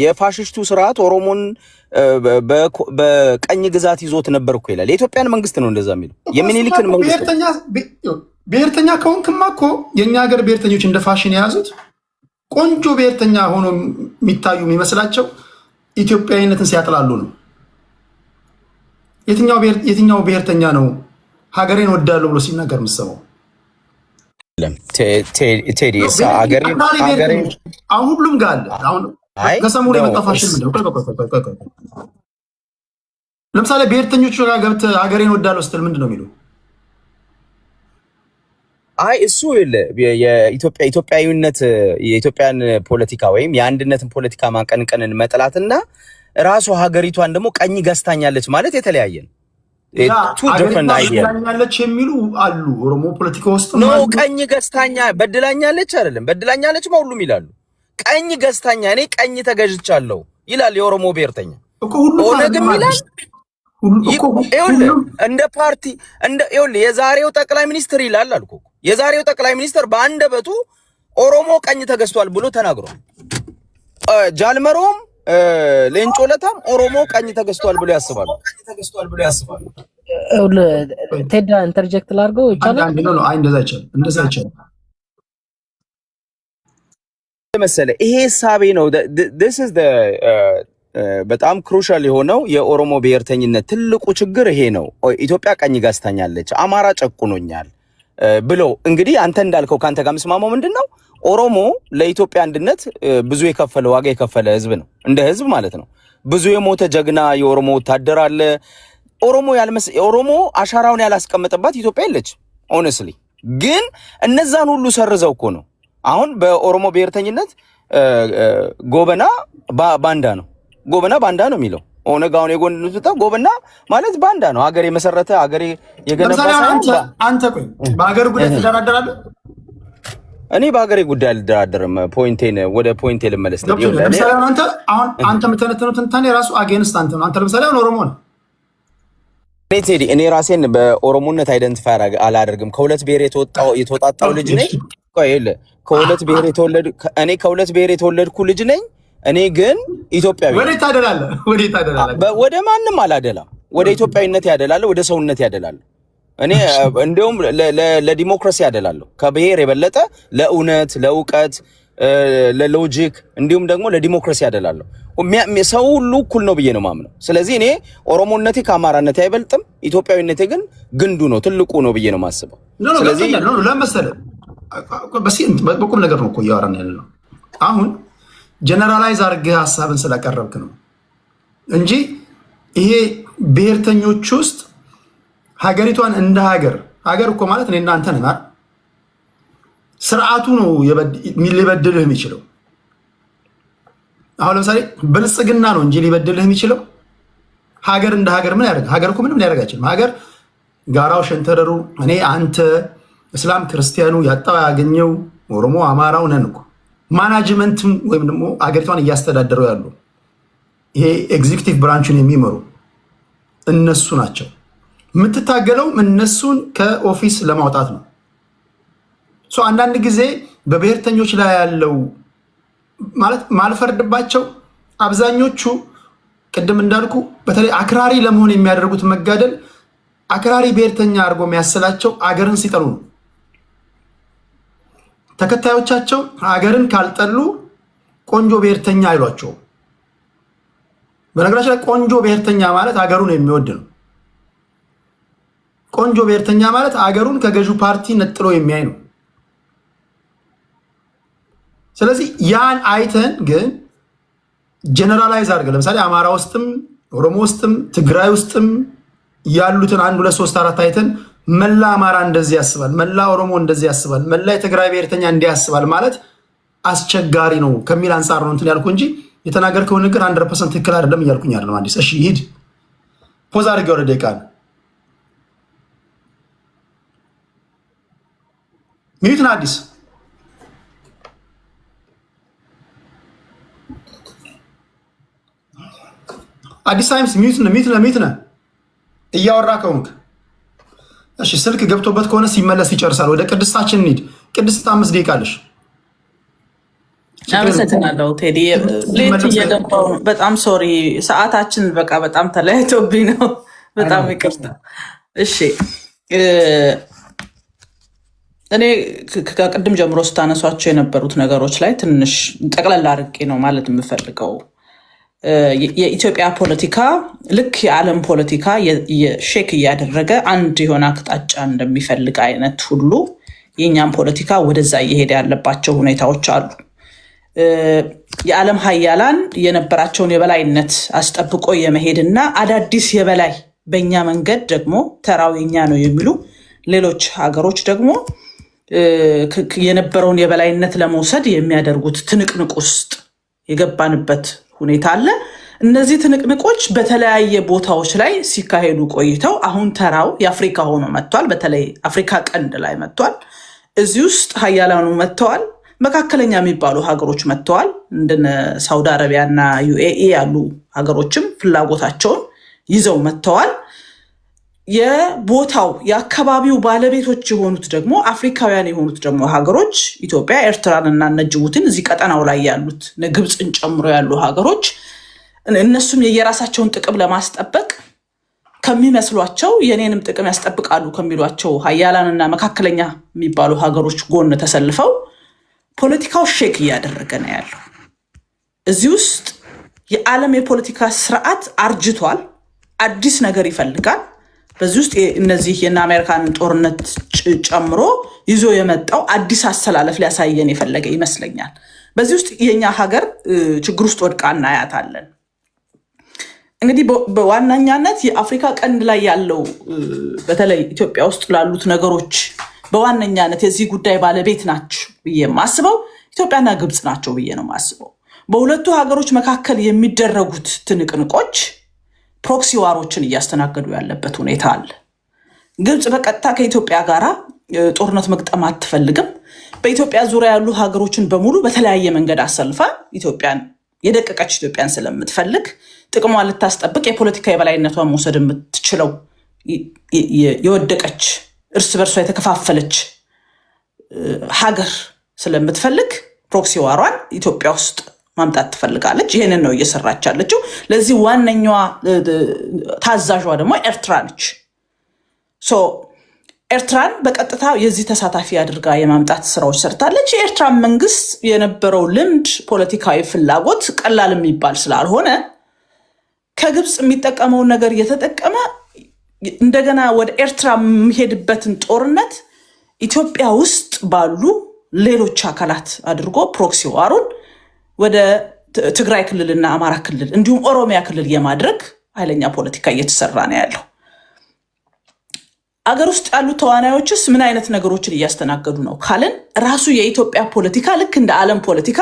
የፋሽስቱ ስርዓት ኦሮሞን በቀኝ ግዛት ይዞት ነበር እኮ ይላል። የኢትዮጵያን መንግስት ነው እንደዛ የሚለው። የሚኒሊክን መንግስት ብሔርተኛ ከሆንክማ እኮ የኛ ሀገር ብሔርተኞች እንደ ፋሽን የያዙት ቆንጆ ብሔርተኛ ሆኖ የሚታዩ የሚመስላቸው ኢትዮጵያዊነትን ሲያጥላሉ ነው። የትኛው ብሔርተኛ ነው ሀገሬን ወዳለሁ ብሎ ሲናገር የምትሰማው? ቴዲ አሁን ሁሉም ጋር አለ። አሁን ከሰሞኑ የመጣ ፋሽን ምንድን ነው? ለምሳሌ ብሔርተኞቹ ጋር ገብተህ ሀገሬን ወዳለሁ ስትል ምንድን ነው የሚለው? አይ እሱ የኢትዮጵያዊነት የኢትዮጵያን ፖለቲካ ወይም የአንድነትን ፖለቲካ ማቀንቀንን መጥላትና ራሱ ሀገሪቷን ደግሞ ቀኝ ገዝታኛለች ማለት የተለያየ ነው። ቱ ዲፈረንት አይዲያ ገዝታኛለች የሚሉ አሉ። ኦሮሞ ፖለቲካ ውስጥ ነው ቀኝ ገዝታኛ በድላኛለች አይደለም፣ በድላኛለች ሁሉም ይላሉ። ቀኝ ገዝታኛ እኔ ቀኝ ተገዥቻለሁ ይላል የኦሮሞ ብሔርተኛ። ኦነግም ይላል እንደ ፓርቲ የዛሬው ጠቅላይ ሚኒስትር ይላል አልኩ። የዛሬው ጠቅላይ ሚኒስትር በአንደበቱ ኦሮሞ ቀኝ ተገዝቷል ብሎ ተናግሯል። ጃልመሮም ሌንጮ ለታም ኦሮሞ ቀኝ ተገዝቷል ብሎ ያስባሉ። ቴዳ ኢንተርጀክት ላድርገው ይቻላል? አይ እንደዛ ይቻላል መሰለ። ይሄ ሳቤ ነው። this is the በጣም ክሩሻል የሆነው የኦሮሞ ብሔርተኝነት ትልቁ ችግር ይሄ ነው። ኢትዮጵያ ቀኝ ገዝታኛለች፣ አማራ ጨቁኖኛል ብሎ እንግዲህ አንተ እንዳልከው ካንተ ጋር መስማማው ምንድነው? ኦሮሞ ለኢትዮጵያ አንድነት ብዙ የከፈለ ዋጋ የከፈለ ህዝብ ነው፣ እንደ ህዝብ ማለት ነው። ብዙ የሞተ ጀግና የኦሮሞ ወታደር አለ። ኦሮሞ አሻራውን ያላስቀመጠባት ኢትዮጵያ የለች። ኦነስትሊ ግን እነዛን ሁሉ ሰርዘው እኮ ነው አሁን በኦሮሞ ብሔርተኝነት ጎበና ባንዳ ነው፣ ጎበና ባንዳ ነው የሚለው። ኦነግ አሁን የጎንኑታ ጎበና ማለት ባንዳ ነው። ሀገር የመሰረተ ሀገር የገነባ አንተ ቆይ በሀገር ጉዳይ ትደራደራለህ? እኔ በሀገሬ ጉዳይ አልደራደርም። ፖይንቴን ወደ ፖይንቴ ልመለስ። ለምሳሌ አንተ የምተነተነው ትንታኔ ራሱ አጌንስት አንተ ነው። አንተ ለምሳሌ ኦሮሞ ነው። እኔ ራሴን በኦሮሞነት አይደንቲፋይ አላደርግም። ከሁለት ብሔር የተወጣጣው ልጅ ነኝ። ቆይ ከሁለት ብሔር የተወለድኩ ልጅ ነኝ። እኔ ግን ኢትዮጵያዊ። ወዴት ታደላለህ? ወደ ማንም አላደላም። ወደ ኢትዮጵያዊነት ያደላለሁ፣ ወደ ሰውነት ያደላለሁ። እኔ እንደውም ለዲሞክራሲ ያደላለሁ ከብሔር የበለጠ ለእውነት፣ ለእውቀት፣ ለሎጂክ እንዲሁም ደግሞ ለዲሞክራሲ ያደላለሁ። ሰው ሁሉ እኩል ነው ብዬ ነው ማምነው። ስለዚህ እኔ ኦሮሞነቴ ከአማራነቴ አይበልጥም፣ ኢትዮጵያዊነቴ ግን ግንዱ ነው ትልቁ ነው ብዬ ነው ማስበው። ስለዚህ ለምሳሌ በቁም ነገር ነው እኮ እያወራን ያለነው። አሁን ጀነራላይዝ አድርገህ ሀሳብን ስላቀረብክ ነው እንጂ ይሄ ብሔርተኞች ውስጥ ሀገሪቷን እንደ ሀገር እኮ ማለት እኔ እናንተ ነን። ስርዓቱ ነው ሊበድልህ የሚችለው። አሁን ለምሳሌ ብልጽግና ነው እንጂ ሊበድልህ የሚችለው ሀገር እንደ ሀገር ምን ያደርግ? ሀገር እኮ ምንም ሊያደርግ አይችልም። ሀገር ጋራው፣ ሸንተረሩ፣ እኔ አንተ፣ እስላም ክርስቲያኑ፣ ያጣው ያገኘው፣ ኦሮሞ አማራው ነን እኮ። ማናጅመንትም ወይም ደግሞ ሀገሪቷን እያስተዳደረው ያሉ ይሄ ኤግዚኪቲቭ ብራንቹን የሚመሩ እነሱ ናቸው። የምትታገለው እነሱን ከኦፊስ ለማውጣት ነው። አንዳንድ ጊዜ በብሔርተኞች ላይ ያለው ማለት ማልፈርድባቸው አብዛኞቹ ቅድም እንዳልኩ በተለይ አክራሪ ለመሆን የሚያደርጉት መጋደል አክራሪ ብሔርተኛ አድርጎ የሚያስላቸው አገርን ሲጠሉ ነው። ተከታዮቻቸው አገርን ካልጠሉ ቆንጆ ብሔርተኛ አይሏቸውም። በነገራችን ላይ ቆንጆ ብሔርተኛ ማለት አገሩን የሚወድ ነው። ቆንጆ ብሔርተኛ ማለት አገሩን ከገዢው ፓርቲ ነጥሎ የሚያይ ነው። ስለዚህ ያን አይተን ግን ጀነራላይዝ አድርገን ለምሳሌ አማራ ውስጥም ኦሮሞ ውስጥም ትግራይ ውስጥም ያሉትን 1 2 3 4 አይተን መላ አማራ እንደዚህ ያስባል፣ መላ ኦሮሞ እንደዚህ ያስባል፣ መላ የትግራይ ብሔርተኛ እንዲህ ያስባል ማለት አስቸጋሪ ነው ከሚል አንጻር ነው እንትን ያልኩ እንጂ የተናገርከው ንግግር 100% ትክክል አይደለም እያልኩኝ አይደለም። አዲስ እሺ ሂድ ፖዝ አድርገው ወደ ደቂቃ ሚዩትን አዲስ ታይምስ ሚዩት ነህ እያወራ ከሆንክ እሺ። ስልክ ገብቶበት ከሆነ ሲመለስ ይጨርሳል። ወደ ቅድስታችን እንሂድ። ቅድስት 5 ደቂቃ አለሽ። አመሰግናለሁ ቴዲ። ሌት እየገባሁ በጣም ሶሪ፣ ሰዓታችን በቃ በጣም ተለያይቶብኝ ነው። በጣም ይቅርታ። እሺ እኔ ከቅድም ጀምሮ ስታነሷቸው የነበሩት ነገሮች ላይ ትንሽ ጠቅለል አድርጌ ነው ማለት የምፈልገው። የኢትዮጵያ ፖለቲካ ልክ የዓለም ፖለቲካ ሼክ እያደረገ አንድ የሆነ አቅጣጫ እንደሚፈልግ አይነት ሁሉ የእኛም ፖለቲካ ወደዛ እየሄደ ያለባቸው ሁኔታዎች አሉ። የዓለም ሀያላን የነበራቸውን የበላይነት አስጠብቆ የመሄድና አዳዲስ የበላይ በእኛ መንገድ ደግሞ ተራው የኛ ነው የሚሉ ሌሎች ሀገሮች ደግሞ የነበረውን የበላይነት ለመውሰድ የሚያደርጉት ትንቅንቅ ውስጥ የገባንበት ሁኔታ አለ። እነዚህ ትንቅንቆች በተለያየ ቦታዎች ላይ ሲካሄዱ ቆይተው አሁን ተራው የአፍሪካ ሆኖ መጥቷል። በተለይ አፍሪካ ቀንድ ላይ መጥቷል። እዚህ ውስጥ ሀያላኑ መጥተዋል። መካከለኛ የሚባሉ ሀገሮች መጥተዋል። እንደነ ሳውዲ አረቢያና ዩኤኢ ያሉ ሀገሮችም ፍላጎታቸውን ይዘው መጥተዋል። የቦታው የአካባቢው ባለቤቶች የሆኑት ደግሞ አፍሪካውያን የሆኑት ደግሞ ሀገሮች ኢትዮጵያ፣ ኤርትራን እና ጅቡቲን እዚህ ቀጠናው ላይ ያሉት ግብፅን ጨምሮ ያሉ ሀገሮች እነሱም የየራሳቸውን ጥቅም ለማስጠበቅ ከሚመስሏቸው የኔንም ጥቅም ያስጠብቃሉ ከሚሏቸው ሀያላንና መካከለኛ የሚባሉ ሀገሮች ጎን ተሰልፈው ፖለቲካው ሼክ እያደረገ ነው ያለው። እዚህ ውስጥ የዓለም የፖለቲካ ስርዓት አርጅቷል። አዲስ ነገር ይፈልጋል። በዚህ ውስጥ እነዚህ የና አሜሪካንን ጦርነት ጨምሮ ይዞ የመጣው አዲስ አሰላለፍ ሊያሳየን የፈለገ ይመስለኛል። በዚህ ውስጥ የኛ ሀገር ችግር ውስጥ ወድቃ እናያታለን። እንግዲህ በዋናኛነት የአፍሪካ ቀንድ ላይ ያለው በተለይ ኢትዮጵያ ውስጥ ላሉት ነገሮች በዋነኛነት የዚህ ጉዳይ ባለቤት ናቸው ብዬ የማስበው ኢትዮጵያና ግብፅ ናቸው ብዬ ነው የማስበው። በሁለቱ ሀገሮች መካከል የሚደረጉት ትንቅንቆች ፕሮክሲ ዋሮችን እያስተናገዱ ያለበት ሁኔታ አለ። ግብፅ በቀጥታ ከኢትዮጵያ ጋራ ጦርነት መግጠም አትፈልግም። በኢትዮጵያ ዙሪያ ያሉ ሀገሮችን በሙሉ በተለያየ መንገድ አሰልፋ ኢትዮጵያን የደቀቀች ኢትዮጵያን ስለምትፈልግ ጥቅሟን ልታስጠብቅ የፖለቲካ የበላይነቷን መውሰድ የምትችለው የወደቀች እርስ በርሷ የተከፋፈለች ሀገር ስለምትፈልግ ፕሮክሲ ዋሯን ኢትዮጵያ ውስጥ ማምጣት ትፈልጋለች። ይህንን ነው እየሰራች ያለችው። ለዚህ ዋነኛዋ ታዛዧ ደግሞ ኤርትራ ነች። ኤርትራን በቀጥታ የዚህ ተሳታፊ አድርጋ የማምጣት ስራዎች ሰርታለች። የኤርትራ መንግስት የነበረው ልምድ፣ ፖለቲካዊ ፍላጎት ቀላል የሚባል ስላልሆነ ከግብፅ የሚጠቀመውን ነገር እየተጠቀመ እንደገና ወደ ኤርትራ የሚሄድበትን ጦርነት ኢትዮጵያ ውስጥ ባሉ ሌሎች አካላት አድርጎ ፕሮክሲ ዋሩን ወደ ትግራይ ክልልና አማራ ክልል እንዲሁም ኦሮሚያ ክልል የማድረግ ኃይለኛ ፖለቲካ እየተሰራ ነው ያለው። አገር ውስጥ ያሉ ተዋናዮችስ ምን አይነት ነገሮችን እያስተናገዱ ነው ካልን ራሱ የኢትዮጵያ ፖለቲካ ልክ እንደ ዓለም ፖለቲካ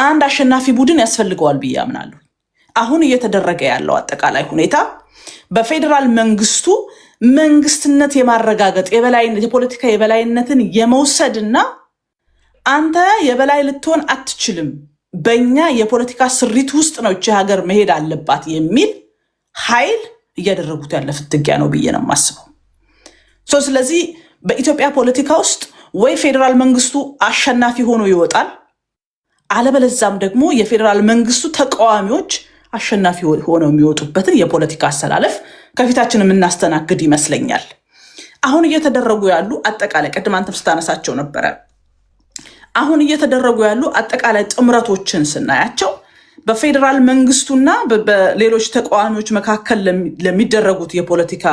አንድ አሸናፊ ቡድን ያስፈልገዋል ብዬ አምናለሁ። አሁን እየተደረገ ያለው አጠቃላይ ሁኔታ በፌዴራል መንግስቱ መንግስትነት የማረጋገጥ የበላይነት የፖለቲካ የበላይነትን የመውሰድና አንተ የበላይ ልትሆን አትችልም፣ በእኛ የፖለቲካ ስሪት ውስጥ ነው እቺ ሀገር መሄድ አለባት የሚል ኃይል እያደረጉት ያለ ፍትጊያ ነው ብዬ ነው የማስበው። ስለዚህ በኢትዮጵያ ፖለቲካ ውስጥ ወይ ፌዴራል መንግስቱ አሸናፊ ሆኖ ይወጣል፣ አለበለዛም ደግሞ የፌዴራል መንግስቱ ተቃዋሚዎች አሸናፊ ሆነው የሚወጡበትን የፖለቲካ አሰላለፍ ከፊታችን የምናስተናግድ ይመስለኛል። አሁን እየተደረጉ ያሉ አጠቃላይ ቅድም አንተም ስታነሳቸው ነበረ። አሁን እየተደረጉ ያሉ አጠቃላይ ጥምረቶችን ስናያቸው በፌዴራል መንግስቱና በሌሎች ተቃዋሚዎች መካከል ለሚደረጉት የፖለቲካ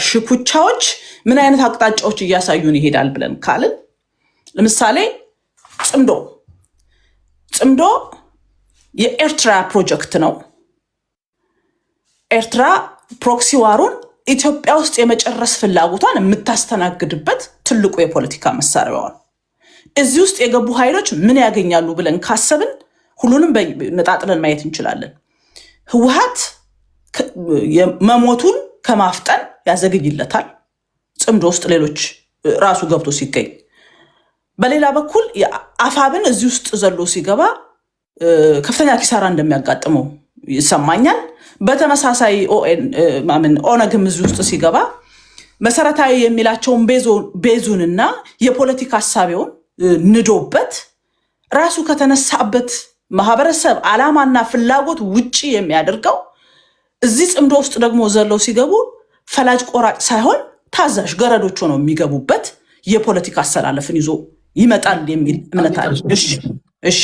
ሽኩቻዎች ምን አይነት አቅጣጫዎች እያሳዩን ይሄዳል ብለን ካልን ለምሳሌ ጽምዶ የኤርትራ ፕሮጀክት ነው። ኤርትራ ፕሮክሲ ዋሩን ኢትዮጵያ ውስጥ የመጨረስ ፍላጎቷን የምታስተናግድበት ትልቁ የፖለቲካ መሳሪያዋ ነው። እዚህ ውስጥ የገቡ ኃይሎች ምን ያገኛሉ ብለን ካሰብን ሁሉንም ነጣጥለን ማየት እንችላለን። ህወሓት መሞቱን ከማፍጠን ያዘግይለታል ጽምዶ ውስጥ ሌሎች ራሱ ገብቶ ሲገኝ፣ በሌላ በኩል አፋብን እዚህ ውስጥ ዘሎ ሲገባ ከፍተኛ ኪሳራ እንደሚያጋጥመው ይሰማኛል። በተመሳሳይ ኦነግም እዚህ ውስጥ ሲገባ መሰረታዊ የሚላቸውን ቤዙንና የፖለቲካ ሀሳቢውን ንዶበት ራሱ ከተነሳበት ማህበረሰብ ዓላማና ፍላጎት ውጪ የሚያደርገው እዚህ ጽምዶ ውስጥ ደግሞ ዘለው ሲገቡ ፈላጭ ቆራጭ ሳይሆን ታዛዥ ገረዶች ሆነው የሚገቡበት የፖለቲካ አሰላለፍን ይዞ ይመጣል የሚል እምነት አለ። እሺ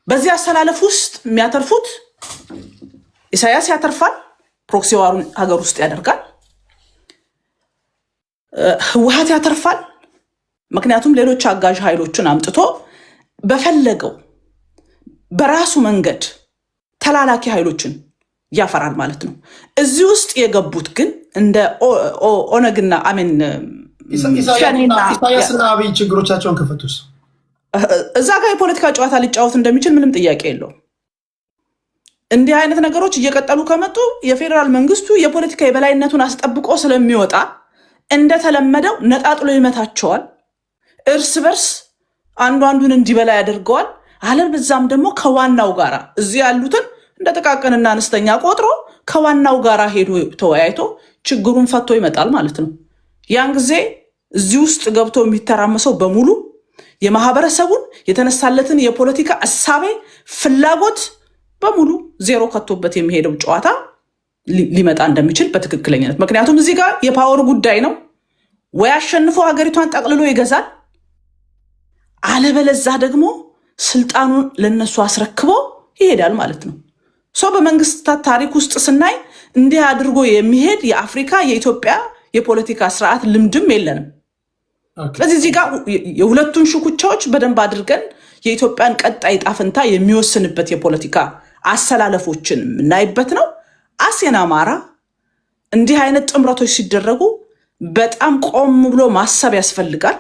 በዚህ አሰላለፍ ውስጥ የሚያተርፉት ኢሳያስ ያተርፋል፣ ፕሮክሲ ዋሩን ሀገር ውስጥ ያደርጋል። ህወሓት ያተርፋል፣ ምክንያቱም ሌሎች አጋዥ ኃይሎችን አምጥቶ በፈለገው በራሱ መንገድ ተላላኪ ኃይሎችን ያፈራል ማለት ነው። እዚህ ውስጥ የገቡት ግን እንደ ኦነግና አሜን ኢሳያስና አብይ ችግሮቻቸውን ከፈቱስ እዛ ጋር የፖለቲካ ጨዋታ ሊጫወት እንደሚችል ምንም ጥያቄ የለውም። እንዲህ አይነት ነገሮች እየቀጠሉ ከመጡ የፌዴራል መንግስቱ የፖለቲካ የበላይነቱን አስጠብቆ ስለሚወጣ እንደተለመደው ነጣጥሎ ይመታቸዋል። እርስ በርስ አንዱ አንዱን እንዲበላ ያደርገዋል። አለበዛም ደግሞ ከዋናው ጋራ እዚህ ያሉትን እንደ ጥቃቅንና አነስተኛ ቆጥሮ ከዋናው ጋራ ሄዶ ተወያይቶ ችግሩን ፈቶ ይመጣል ማለት ነው። ያን ጊዜ እዚህ ውስጥ ገብቶ የሚተራመሰው በሙሉ የማህበረሰቡን የተነሳለትን የፖለቲካ እሳቤ ፍላጎት በሙሉ ዜሮ ከቶበት የሚሄደው ጨዋታ ሊመጣ እንደሚችል በትክክለኛነት ምክንያቱም እዚህ ጋር የፓወር ጉዳይ ነው። ወይ አሸንፎ ሀገሪቷን ጠቅልሎ ይገዛል፣ አለበለዛ ደግሞ ስልጣኑን ለነሱ አስረክቦ ይሄዳል ማለት ነው። በመንግስታት ታሪክ ውስጥ ስናይ እንዲህ አድርጎ የሚሄድ የአፍሪካ የኢትዮጵያ የፖለቲካ ስርዓት ልምድም የለንም። ስለዚህ እዚህ ጋር የሁለቱን ሽኩቻዎች በደንብ አድርገን የኢትዮጵያን ቀጣይ ዕጣ ፈንታ የሚወስንበት የፖለቲካ አሰላለፎችን የምናይበት ነው። አሴን አማራ እንዲህ አይነት ጥምረቶች ሲደረጉ በጣም ቆም ብሎ ማሰብ ያስፈልጋል።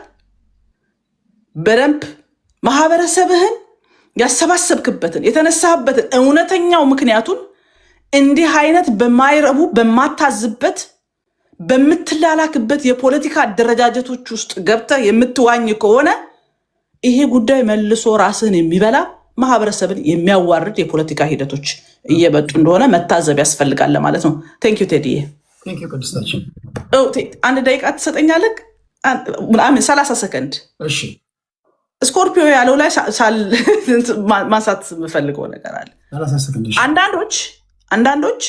በደንብ ማህበረሰብህን ያሰባሰብክበትን የተነሳህበትን እውነተኛው ምክንያቱን እንዲህ አይነት በማይረቡ በማታዝበት በምትላላክበት የፖለቲካ አደረጃጀቶች ውስጥ ገብተህ የምትዋኝ ከሆነ ይሄ ጉዳይ መልሶ ራስህን የሚበላ ማህበረሰብን የሚያዋርድ የፖለቲካ ሂደቶች እየበጡ እንደሆነ መታዘብ ያስፈልጋል ማለት ነው። ቴንክ ዩ ቴዲ። ቴንክ ዩ ቅድስታችን። አንድ ደቂቃ ትሰጠኛለህ? 30 ሰከንድ። እሺ ስኮርፒዮ ያለው ላይ ማንሳት የምፈልገው ነገር አለ። አንዳንዶች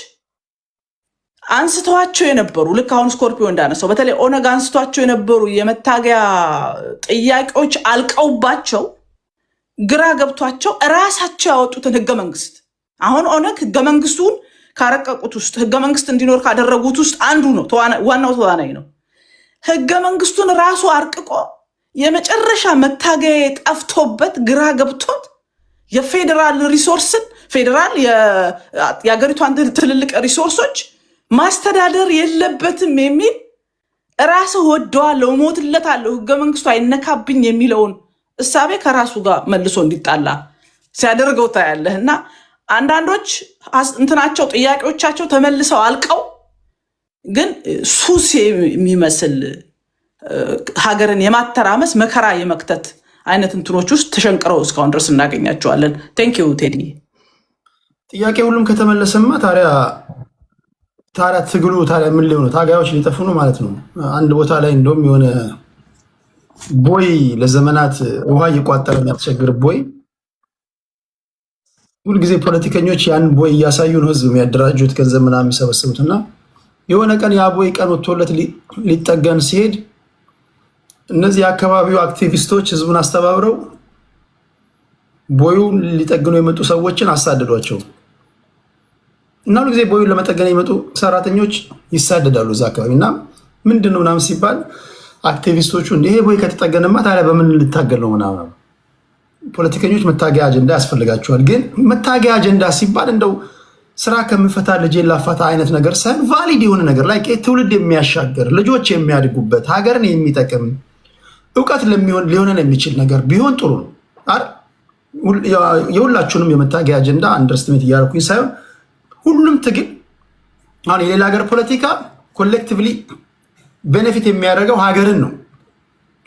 አንስተዋቸው የነበሩ ልክ አሁን ስኮርፒዮ እንዳነሳው በተለይ ኦነግ አንስተዋቸው የነበሩ የመታገያ ጥያቄዎች አልቀውባቸው ግራ ገብቷቸው እራሳቸው ያወጡትን ህገ መንግስት አሁን ኦነግ ህገ መንግስቱን ካረቀቁት ውስጥ ህገ መንግስት እንዲኖር ካደረጉት ውስጥ አንዱ ነው፣ ዋናው ተዋናይ ነው። ህገ መንግስቱን ራሱ አርቅቆ የመጨረሻ መታገያ ጠፍቶበት ግራ ገብቶት የፌዴራል ሪሶርስን ፌዴራል የአገሪቷን ትልልቅ ሪሶርሶች ማስተዳደር የለበትም የሚል ራሱ ወደዋለው ሞትለታለው ህገ መንግስቱ አይነካብኝ የሚለውን እሳቤ ከራሱ ጋር መልሶ እንዲጣላ ሲያደርገው ታያለህና አንዳንዶች እንትናቸው ጥያቄዎቻቸው ተመልሰው አልቀው ግን ሱስ የሚመስል ሀገርን የማተራመስ መከራ የመክተት አይነት እንትኖች ውስጥ ተሸንቅረው እስካሁን ድረስ እናገኛቸዋለን። ቴንክ ዩ ቴዲ። ጥያቄ ሁሉም ከተመለሰማ ታዲያ ትግሉ ታዲያ ምን ሊሆን ነው? ታጋዮች ሊጠፉ ነው ማለት ነው። አንድ ቦታ ላይ እንደውም የሆነ ቦይ ለዘመናት ውሃ እየቋጠረ የሚያስቸግር ቦይ ሁልጊዜ ፖለቲከኞች ያን ቦይ እያሳዩ ነው ህዝብ የሚያደራጁት ገንዘብ ምናምን የሚሰበስቡት እና የሆነ ቀን ያ ቦይ ቀን ወጥቶለት ሊጠገን ሲሄድ እነዚህ የአካባቢው አክቲቪስቶች ህዝቡን አስተባብረው ቦዩን ሊጠግኑ የመጡ ሰዎችን አሳደዷቸው እና ሁሉ ጊዜ ቦዩን ለመጠገን የመጡ ሰራተኞች ይሳደዳሉ እዛ አካባቢ እና ምንድነው ምናምን ሲባል አክቲቪስቶቹ ይሄ ቦይ ከተጠገነማ ታዲያ በምን ልታገል ነው ምናምን። ፖለቲከኞች መታገያ አጀንዳ ያስፈልጋቸዋል። ግን መታገያ አጀንዳ ሲባል እንደው ስራ ከምፈታ ልጄ ላፋታ አይነት ነገር ሳይሆን ቫሊድ የሆነ ነገር ላይ ትውልድ የሚያሻገር ልጆች የሚያድጉበት ሀገርን የሚጠቅም እውቀት ሊሆነን የሚችል ነገር ቢሆን ጥሩ ነው። የሁላችሁንም የመታገያ አጀንዳ አንደርስቲሜት እያደረኩኝ ሳይሆን ሁሉም ትግል አሁን የሌላ ሀገር ፖለቲካ ኮሌክቲቭሊ ቤኔፊት የሚያደርገው ሀገርን ነው፣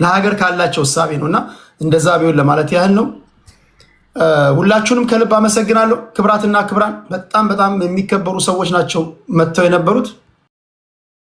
ለሀገር ካላቸው እሳቤ ነው እና እንደዛ ቢሆን ለማለት ያህል ነው። ሁላችሁንም ከልብ አመሰግናለሁ። ክብራትና ክብራን በጣም በጣም የሚከበሩ ሰዎች ናቸው መጥተው የነበሩት።